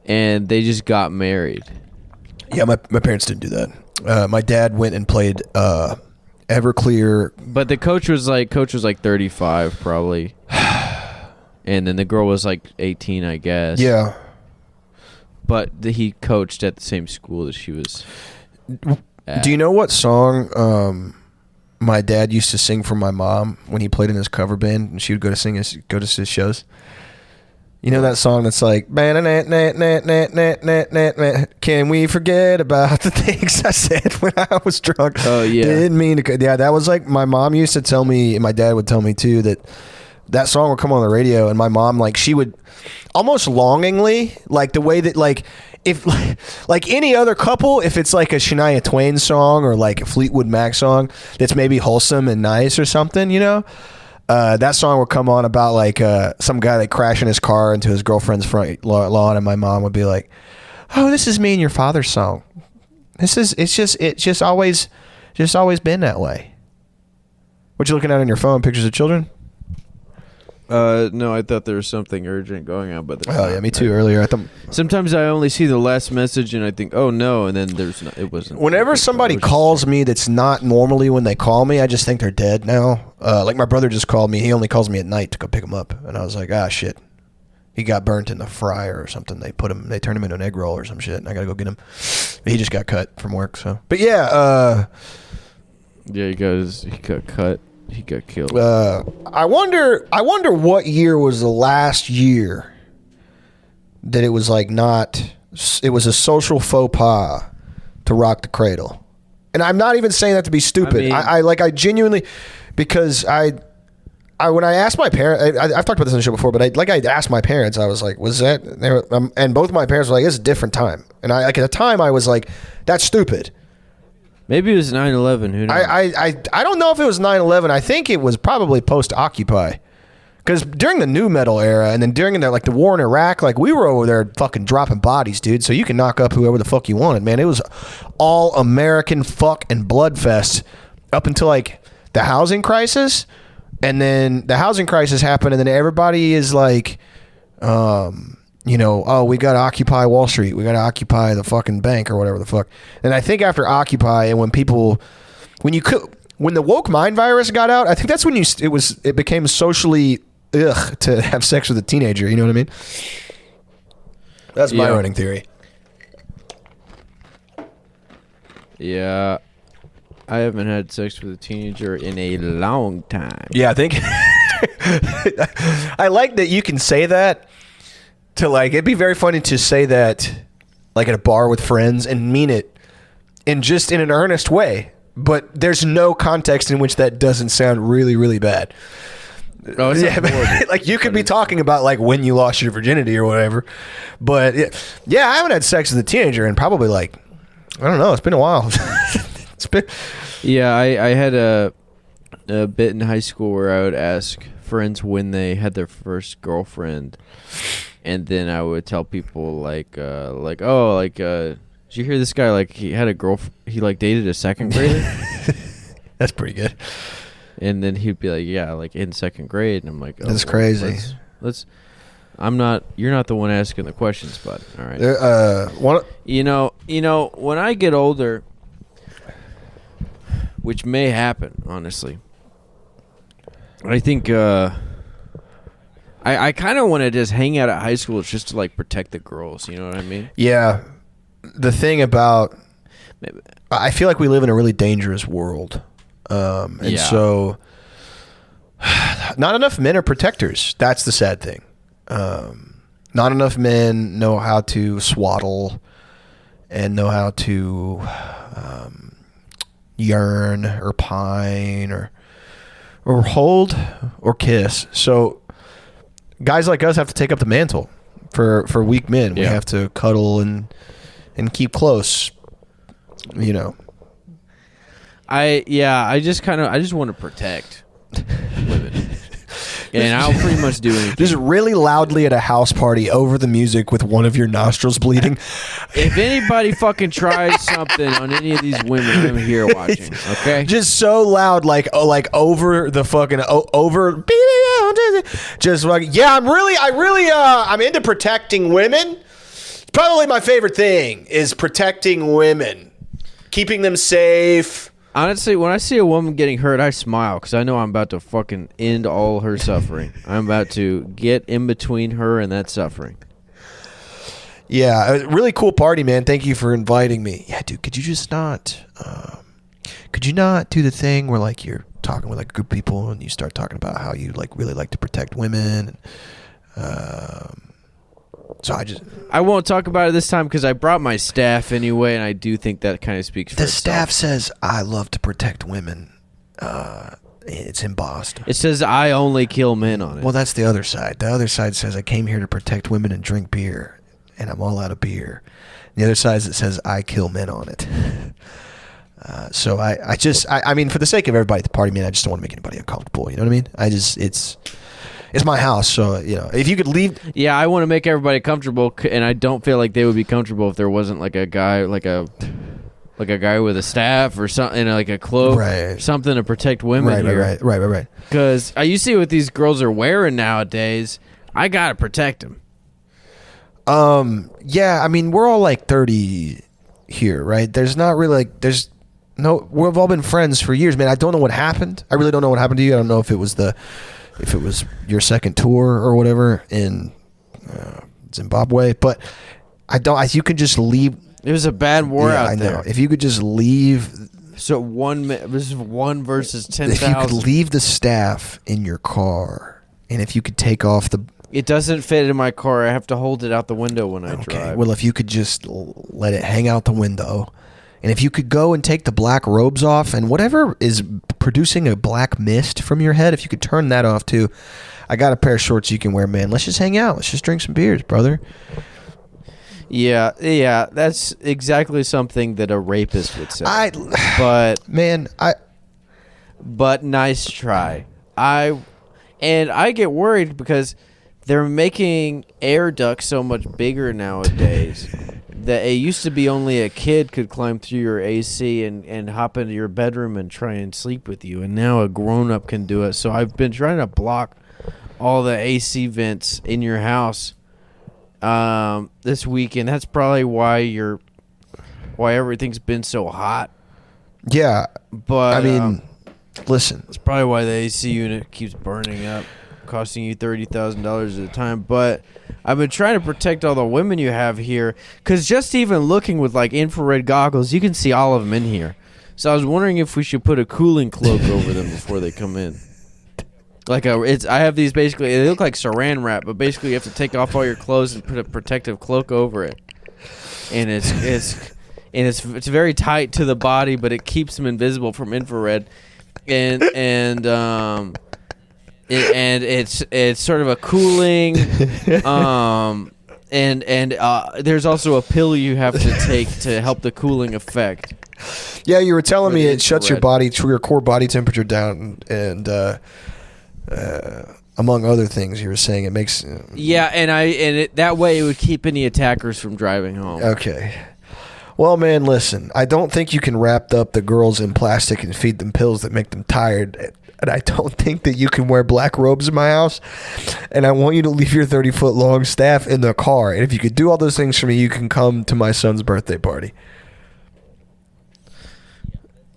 And they just got married. Yeah, my parents didn't do that. My dad went and played Everclear. But the coach was like 35 probably. And then the girl was like 18, I guess. Yeah. But he coached at the same school that she was at. Do you know what song my dad used to sing for my mom when he played in his cover band and she would go to his shows? You know that song that's like, can we forget about the things I said when I was drunk? Oh, yeah. Didn't mean to. Yeah, that was like, my mom used to tell me, and my dad would tell me too, that song would come on the radio, and my mom, like, she would almost longingly, like the way that, like, if like any other couple, if it's like a Shania Twain song or like a Fleetwood Mac song that's maybe wholesome and nice or something, you know, that song would come on about like some guy like crashing his car into his girlfriend's front lawn, and my mom would be like, "Oh, this is me and your father's song. It's just always been that way." What you looking at on your phone? Pictures of children? No, I thought there was something urgent going on, but Oh yeah, me too. Earlier, I thought. Sometimes I only see the last message and I think, oh no, and then it wasn't. Whenever somebody calls me that's not normally when they call me, I just think they're dead now. Like my brother just called me. He only calls me at night to go pick him up, and I was like, shit, he got burnt in the fryer or something. They turned him into an egg roll or some shit, and I gotta go get him. He just got cut from work. So, but yeah, he got cut. He got killed. I wonder what year was the last year that it was like it was a social faux pas to rock the cradle. And I'm not even saying that to be stupid. I genuinely, because when I asked my parents, I've talked about this on the show before, but I asked my parents, I was like, was that, and both my parents were like, it's a different time. And at the time I was like, that's stupid. Maybe it was 9/11. Who knows? I don't know if it was 9/11. I think it was probably post-Occupy. Because during the new metal era and then during the war in Iraq, like we were over there fucking dropping bodies, dude. So you can knock up whoever the fuck you wanted, man. It was all American fuck and bloodfest up until like the housing crisis. And then the housing crisis happened and then everybody is like, you know, oh, we got to occupy Wall Street. We got to occupy the fucking bank or whatever the fuck. And I think after Occupy and when the woke mind virus got out, I think that's when it became socially to have sex with a teenager. You know what I mean? That's my running theory. Yeah. I haven't had sex with a teenager in a long time. Yeah, I think I like that you can say that. To like, it'd be very funny to say that like at a bar with friends and mean it in an earnest way, but there's no context in which that doesn't sound really, really bad. Oh, it's horrible. Like you could be talking about like when you lost your virginity or whatever, but yeah, I haven't had sex with a teenager in probably like, I don't know, it's been a while. Yeah, I had a bit in high school where I would ask friends when they had their first girlfriend. And then I would tell people did you hear this guy, like, he had a girlfriend, he, like, dated a second grader? That's pretty good. And then he'd be like, yeah, like, in second grade. And I'm like, oh, that's crazy. Let's I'm not. You're not the one asking the questions, bud. All right. One. You know. When I get older, which may happen, honestly, I think I kind of want to just hang out at high school just to like protect the girls. You know what I mean? Yeah. The thing about, I feel like we live in a really dangerous world, and so not enough men are protectors. That's the sad thing. Not enough men know how to swaddle and know how to yearn or pine or hold or kiss. So guys like us have to take up the mantle for weak men. We have to cuddle and keep close. You know. I just want to protect women. And I'll pretty much do anything. Just really loudly at a house party over the music with one of your nostrils bleeding. If anybody fucking tries something on any of these women, I'm here watching. Okay. Just so loud, like over the fucking over. Just like I'm into protecting women. Probably my favorite thing is protecting women, keeping them safe. Honestly, when I see a woman getting hurt, I smile because I know I'm about to fucking end all her suffering. I'm about to get in between her and that suffering. Yeah, a really cool party, man. Thank you for inviting me. Yeah, dude, could you just not, could you not do the thing where like you're talking with like a group of people and you start talking about how you like really like to protect women? So I won't talk about it this time because I brought my staff anyway, and I do think that kind of speaks for the itself. Staff says I love to protect women. It's embossed. It says I only kill men on it. Well, that's the other side. The other side says I came here to protect women and drink beer, and I'm all out of beer. The other side that says I kill men on it. So I mean, for the sake of everybody at the party, man, I just don't want to make anybody uncomfortable. You know what I mean? It's my house, so you know if you could leave. Yeah, I want to make everybody comfortable, and I don't feel like they would be comfortable if there wasn't like a guy, like a guy with a staff or something, like a cloak, right. Something to protect women. Right. Because you see what these girls are wearing nowadays. I gotta protect them. Yeah, I mean we're all like 30 here, right? There's not really like we've all been friends for years, man. I don't know what happened. I really don't know what happened to you. I don't know if it was your second tour or whatever in Zimbabwe, but you can just leave. It was a bad war out there. I know. If you could just leave. So this is 1 versus 10,000. If you could leave the staff in your car, and if you could take off the. It doesn't fit in my car. I have to hold it out the window when I drive. Well, if you could just let it hang out the window. And if you could go and take the black robes off and whatever is producing a black mist from your head, if you could turn that off too. I got a pair of shorts you can wear, man. Let's just hang out. Let's just drink some beers, brother. Yeah, that's exactly something that a rapist would say. But nice try. I get worried because they're making air ducts so much bigger nowadays. That it used to be only a kid could climb through your AC and hop into your bedroom and try and sleep with you, and now a grown-up can do it. So I've been trying to block all the AC vents in your house this week, and that's probably why everything's been so hot. Yeah, but I mean, listen, it's probably why the AC unit keeps burning up, costing you $30,000 at a time. But I've been trying to protect all the women you have here, because just even looking with like infrared goggles, you can see all of them in here. So I was wondering if we should put a cooling cloak over them before they come in. I have these basically, they look like saran wrap, but basically you have to take off all your clothes and put a protective cloak over it. And it's very tight to the body, but it keeps them invisible from infrared. And it's sort of a cooling, and there's also a pill you have to take to help the cooling effect. Yeah, you were telling me it shuts your core body temperature down, and among other things, you were saying it makes. That way it would keep any attackers from driving home. Okay. Well, man, listen. I don't think you can wrap up the girls in plastic and feed them pills that make them tired and I don't think that you can wear black robes in my house. And I want you to leave your 30-foot long staff in the car. And if you could do all those things for me, you can come to my son's birthday party.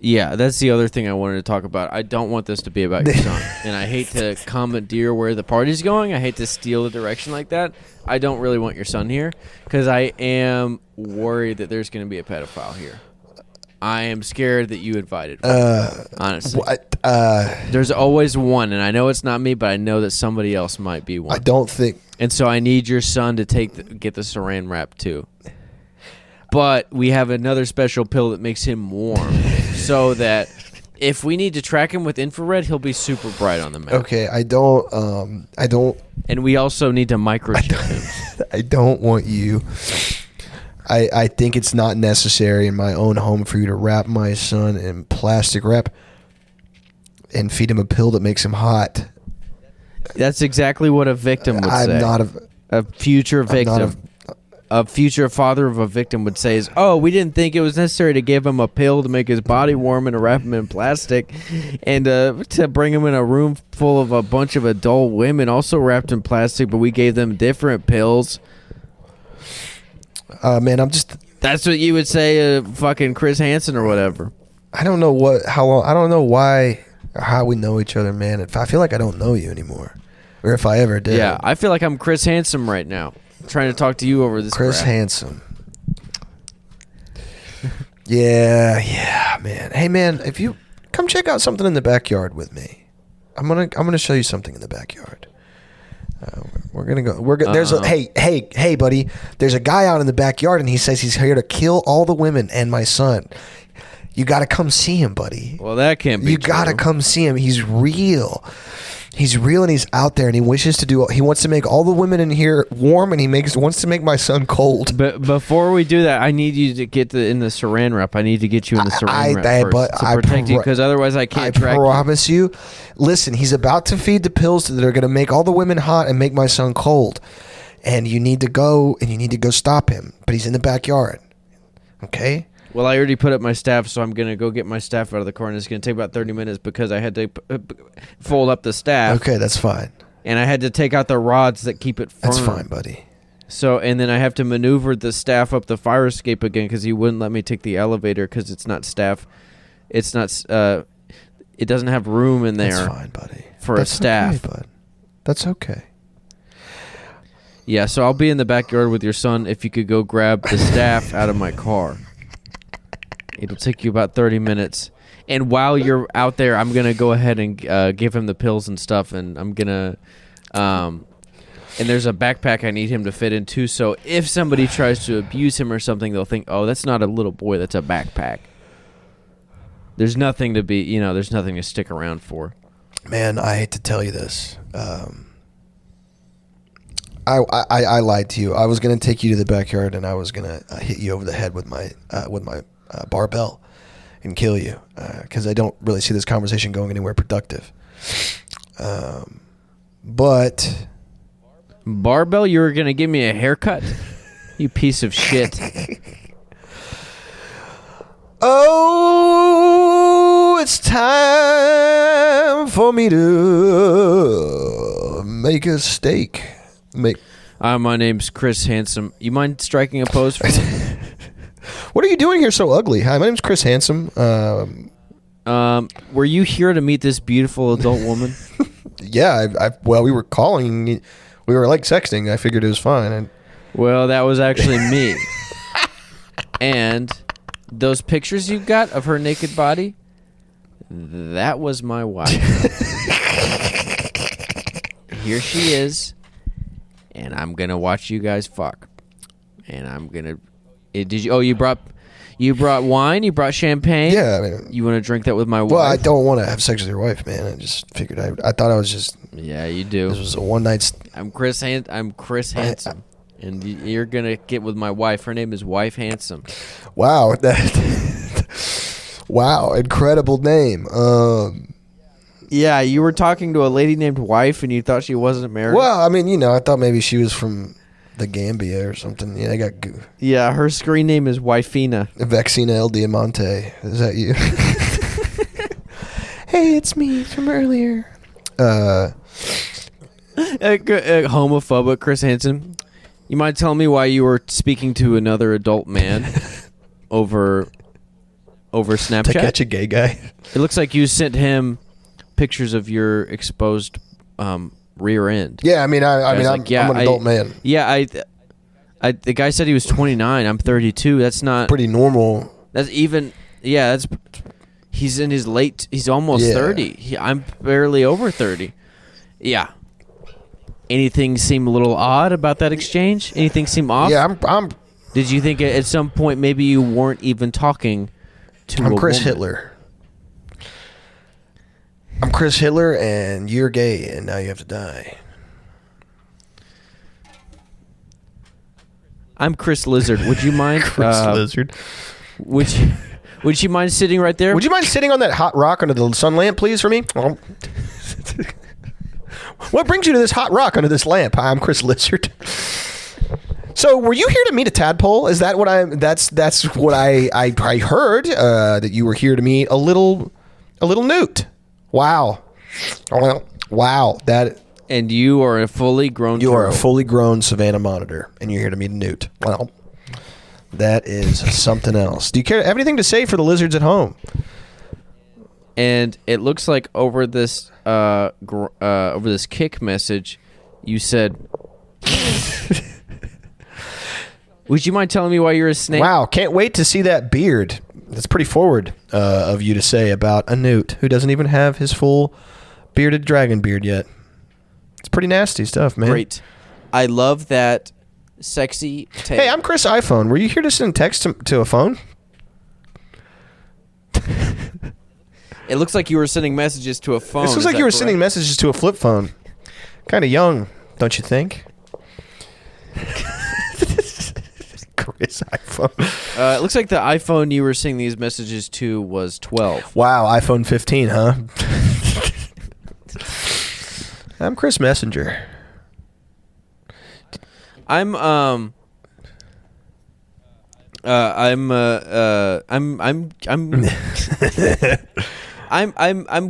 Yeah, that's the other thing I wanted to talk about. I don't want this to be about your son. And I hate to commandeer where the party's going. I hate to steal the direction like that. I don't really want your son here because I am worried that there's going to be a pedophile here. I am scared that you invited one, honestly. What? There's always one, and I know it's not me, but I know that somebody else might be one. I don't think... And so I need your son to get the saran wrap too. But we have another special pill that makes him warm, so that if we need to track him with infrared, he'll be super bright on the map. Okay, I don't... And we also need to microchip him. I don't want you... I think it's not necessary in my own home for you to wrap my son in plastic wrap and feed him a pill that makes him hot. That's exactly what a victim would say. I'm not a future victim. A future father of a victim would say is, oh, we didn't think it was necessary to give him a pill to make his body warm and to wrap him in plastic and to bring him in a room full of a bunch of adult women also wrapped in plastic, but we gave them different pills. Man, That's what you would say, fucking Chris Hansen or whatever. I don't know I don't know why or how we know each other, man. I feel like I don't know you anymore, or if I ever did. Yeah, I feel like I'm Chris Hansen right now, trying to talk to you over this. Chris crap. Hansen. Yeah, man. Hey, man, if you come check out something in the backyard with me, I'm gonna show you something in the backyard. We're gonna go. There's hey, buddy. There's a guy out in the backyard, and he says he's here to kill all the women and my son. You got to come see him, buddy. Well, that can't be. You got to true. come see him. He's real. He's real, and he's out there, and he wishes to do. He wants to make all the women in here warm, and wants to make my son cold. But before we do that, I need you to get in the saran wrap. I need to get you in the saran wrap first to protect you, because otherwise I can't track you. I promise you. Listen, he's about to feed the pills that are going to make all the women hot and make my son cold, and you need to go stop him. But he's in the backyard. Okay. Well, I already put up my staff, so I'm going to go get my staff out of the car, and it's going to take about 30 minutes because I had to fold up the staff. Okay, that's fine. And I had to take out the rods that keep it firm. That's fine, buddy. So, and then I have to maneuver the staff up the fire escape again because he wouldn't let me take the elevator because it's not staff. It's not, it doesn't have room in there. That's fine, buddy. For a staff. Okay, bud. That's okay. Yeah, so I'll be in the backyard with your son if you could go grab the staff out of my car. It'll take you about 30 minutes. And while you're out there, I'm going to go ahead and give him the pills and stuff. And I'm going to... and there's a backpack I need him to fit in, too. So if somebody tries to abuse him or something, they'll think, oh, that's not a little boy. That's a backpack. There's nothing to be... there's nothing to stick around for. Man, I hate to tell you this. I lied to you. I was going to take you to the backyard, and I was going to hit you over the head with my barbell and kill you because I don't really see this conversation going anywhere productive. But barbell, you were gonna give me a haircut, you piece of shit. Oh, it's time for me to make a steak. My name's Chris Handsome. You mind striking a pose for me? What are you doing here so ugly? Hi, my name's Chris Handsome. Were you here to meet this beautiful adult woman? Yeah, well, we were calling. We were like sexting. I figured it was fine. Well, that was actually me. And those pictures you got of her naked body, that was my wife. Here she is, and I'm gonna watch you guys fuck, and I'm gonna. Did you? Oh, you brought wine. You brought champagne. Yeah, I mean, you want to drink that with my wife? Well, I don't want to have sex with your wife, man. I just figured I thought I was just. Yeah, you do. This was a one night. I'm Chris Handsome, and you're gonna get with my wife. Her name is Wife Handsome. Wow, wow, incredible name. Yeah, you were talking to a lady named Wife, and you thought she wasn't married. Well, I mean, I thought maybe she was from the Gambia or something. Yeah, I got. Yeah, her screen name is Wifina. Vaccina El Diamante. Is that you? Hey, it's me from earlier. Homophobic Chris Hansen. You mind telling me why you were speaking to another adult man over Snapchat? To catch a gay guy. It looks like you sent him pictures of your exposed rear end. Yeah, I mean, I'm an adult man. Yeah, the guy said he was 29. I'm 32. That's not Pretty normal. That's even. Yeah, that's. He's in his late. He's almost 30. I'm barely over 30. Yeah. Anything seem a little odd about that exchange? Anything seem off? Yeah, I'm Did you think at some point maybe you weren't even talking to a Chris woman? Hitler. I'm Chris Hitler, and you're gay, and now you have to die. I'm Chris Lizard. Would you mind? Chris Lizard. Would you mind sitting right there? Would you mind sitting on that hot rock under the sun lamp, please, for me? What brings you to this hot rock under this lamp? Hi, I'm Chris Lizard. So, were you here to meet a tadpole? Is that what that's what I heard, that you were here to meet a little newt. Wow. Wow. And you are a fully grown. You are a turtle. fully grown Savannah monitor, and you're here to meet a newt. Well, that is something else. Do you have anything to say for the lizards at home? And it looks like over this kick message, you said, "Would you mind telling me why you're a snake?" Wow, can't wait to see that beard. That's pretty forward of you to say about a newt who doesn't even have his full bearded dragon beard yet. It's pretty nasty stuff, man. Great. I love that sexy tale. Hey, I'm Chris iPhone. Were you here to send text to a phone? It looks like you were sending messages to a phone. This looks like you were sending messages to a flip phone. Kind of young, don't you think? Chris iPhone. It looks like the iPhone you were sending these messages to was 12. Wow, iPhone 15, huh? I'm Chris Messenger. I'm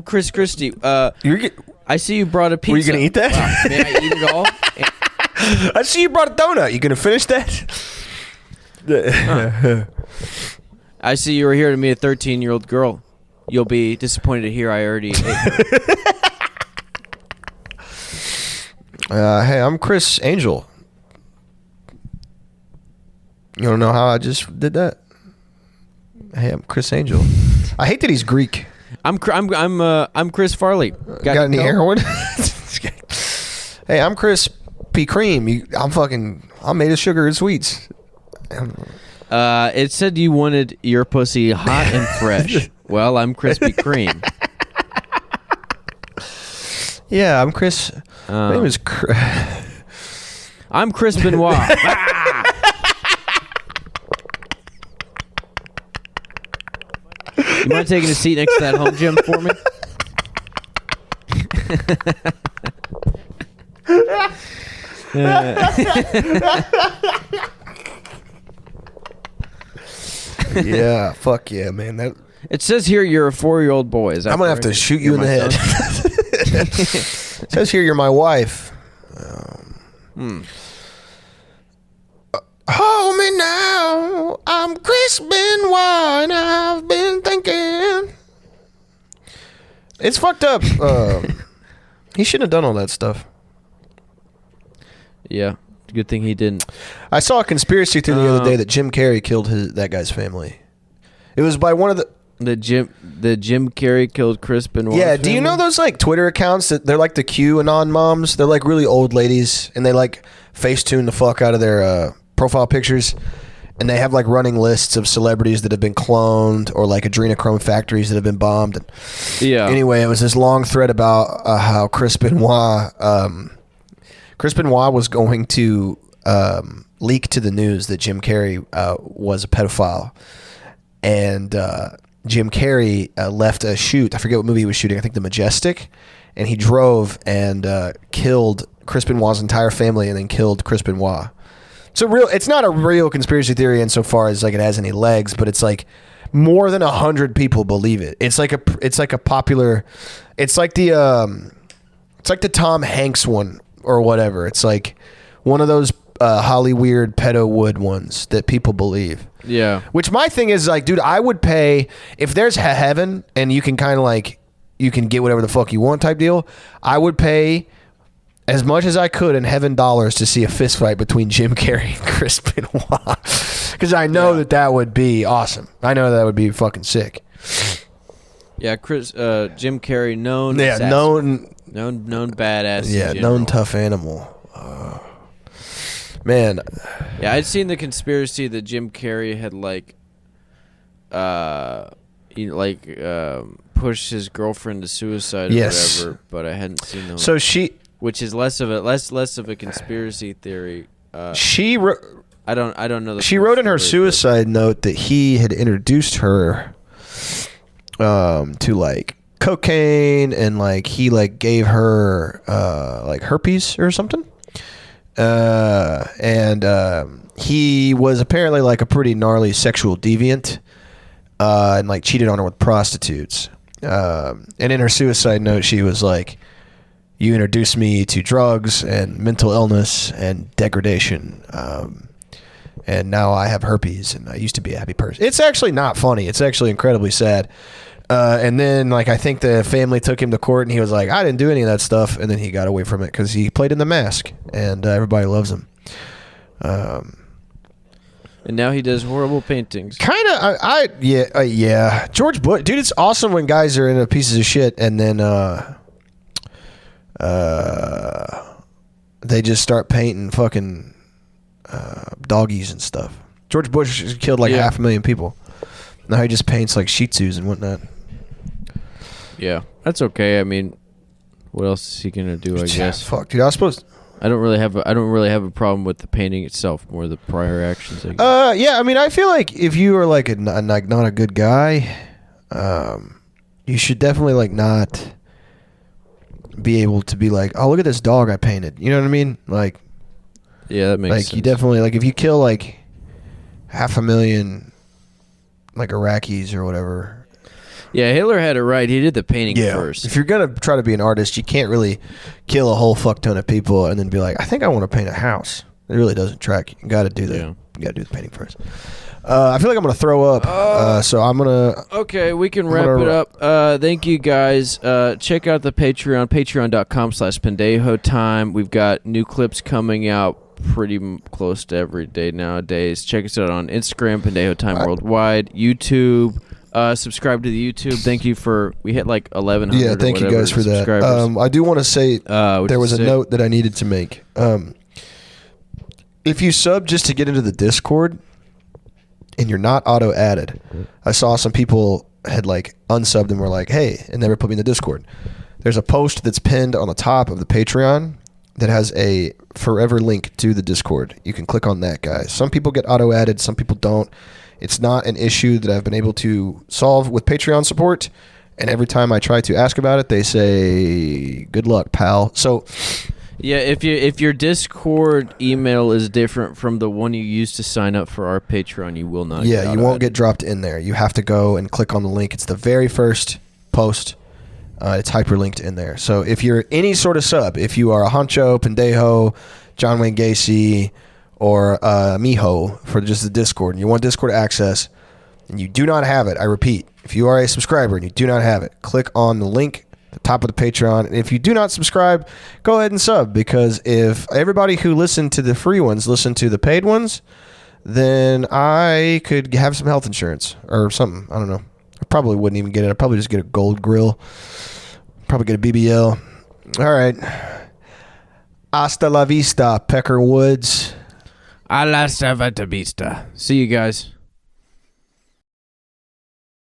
Chris Christie. I see you brought a pizza. Were you gonna eat that? Wow. May I eat it all? I see you brought a donut. You gonna finish that? I see you were here to meet a 13-year-old girl. You'll be disappointed to hear I already ate her. Hey, I'm Chris Angel. You don't know how I just did that? Hey, I'm Chris Angel. I hate that he's Greek. I'm Chris Farley. Got any heroin? Hey, I'm Chris P. Cream. I'm made of sugar and sweets. It said you wanted your pussy hot and fresh. Well, I'm Krispy Kreme. Yeah, I'm Chris. My name is I'm Chris Benoit. You mind taking a seat next to that home gym for me? Yeah, fuck yeah, man. It says here you're a 4-year-old boy. Is that I'm gonna have to correct? shoot you in the You're head. my It says here you're my wife. Hold me now. I'm Chris Benoit, and I've been thinking. It's fucked up. He shouldn't have done all that stuff. Yeah. Good thing he didn't. I saw a conspiracy theory the other day that Jim Carrey killed that guy's family. It was by one of the Jim Carrey killed Chris Benoit. Yeah, do you know those like Twitter accounts that they're like the QAnon moms? They're like really old ladies, and they like Facetune the fuck out of their profile pictures, and they have like running lists of celebrities that have been cloned or like adrenochrome factories that have been bombed. And Yeah. Anyway, it was this long thread about how Chris Benoit was going to leak to the news that Jim Carrey was a pedophile, and Jim Carrey left a shoot. I forget what movie he was shooting. I think The Majestic, and he drove and killed Chris Benoit's entire family, and then killed Chris Benoit. It's not a real conspiracy theory insofar as like it has any legs, but it's like more than 100 people believe it. It's like a popular. It's like the Tom Hanks one or whatever. It's like one of those Hollyweird pedo wood ones that people believe. Yeah. Which my thing is like, dude, I would pay if there's heaven and you can kind of like you can get whatever the fuck you want type deal. I would pay as much as I could in heaven dollars to see a fist fight between Jim Carrey and Chris Benoit, because I know that would be awesome. I know that would be fucking sick. Yeah, Jim Carrey, known known badass. Yeah, known tough animal. Man. Yeah, I'd seen the conspiracy that Jim Carrey had pushed his girlfriend to suicide or whatever, but I hadn't seen the So which is less of a conspiracy theory. I don't know. She wrote in her suicide note that he had introduced her to like cocaine and like he like gave her like herpes or something. He was apparently like a pretty gnarly sexual deviant and like cheated on her with prostitutes. And in her suicide note, she was like, "You introduced me to drugs and mental illness and degradation. And now I have herpes and I used to be a happy person." It's actually not funny. It's actually incredibly sad. And then like I think the family took him to court and he was like, "I didn't do any of that stuff." And then he got away from it because he played in The Mask and everybody loves him. And now he does horrible paintings. Kind of, yeah. George Bush, dude, it's awesome when guys are into pieces of shit and then they just start painting fucking doggies and stuff. George Bush killed like 500,000 people. Now he just paints like Shih Tzus and whatnot. Yeah, that's okay. I mean, what else is he gonna do? I guess. Fuck, dude. I was supposed. I don't really have a problem with the painting itself, more the prior actions. Yeah. I mean, I feel like if you are like not a good guy, you should definitely like not be able to be like, "Oh, look at this dog I painted." You know what I mean? Like, yeah, that makes sense. You definitely like if you kill like 500,000 like Iraqis or whatever. Yeah, Hitler had it right. He did the painting first. If you're gonna try to be an artist, you can't really kill a whole fuck ton of people and then be like, "I think I want to paint a house." It really doesn't track. You got to do that. Yeah. You got to do the painting first. I feel like I'm gonna throw up, so I'm gonna. Okay, we can wrap it up. Thank you guys. Check out the Patreon, patreon.com/Pendejo Time. We've got new clips coming out pretty close to every day nowadays. Check us out on Instagram, Pendejo Time Worldwide, YouTube. Subscribe to the YouTube. Thank you we hit like 1,100. Yeah, thank you guys for that. I do want to say there was a note that I needed to make. If you sub just to get into the Discord and you're not auto added, I saw some people had like unsubbed and were like, "Hey," and never put me in the Discord. There's a post that's pinned on the top of the Patreon that has a forever link to the Discord. You can click on that, guys. Some people get auto added, some people don't. It's not an issue that I've been able to solve with Patreon support. And every time I try to ask about it, they say, "Good luck, pal." So, yeah, if your Discord email is different from the one you used to sign up for our Patreon, you will not. Yeah, you won't get dropped in there. You have to go and click on the link. It's the very first post. It's hyperlinked in there. So if you're any sort of sub, if you are a Honcho, Pendejo, John Wayne Gacy, or Miho for just the Discord, and you want Discord access, and you do not have it, I repeat, if you are a subscriber and you do not have it, click on the link at the top of the Patreon. And if you do not subscribe, go ahead and sub, because if everybody who listened to the free ones listened to the paid ones, then I could have some health insurance or something. I don't know. I probably wouldn't even get it. I'd probably just get a gold grill. Probably get a BBL. All right. Hasta la vista, Pecker Woods. A la vista. See you guys.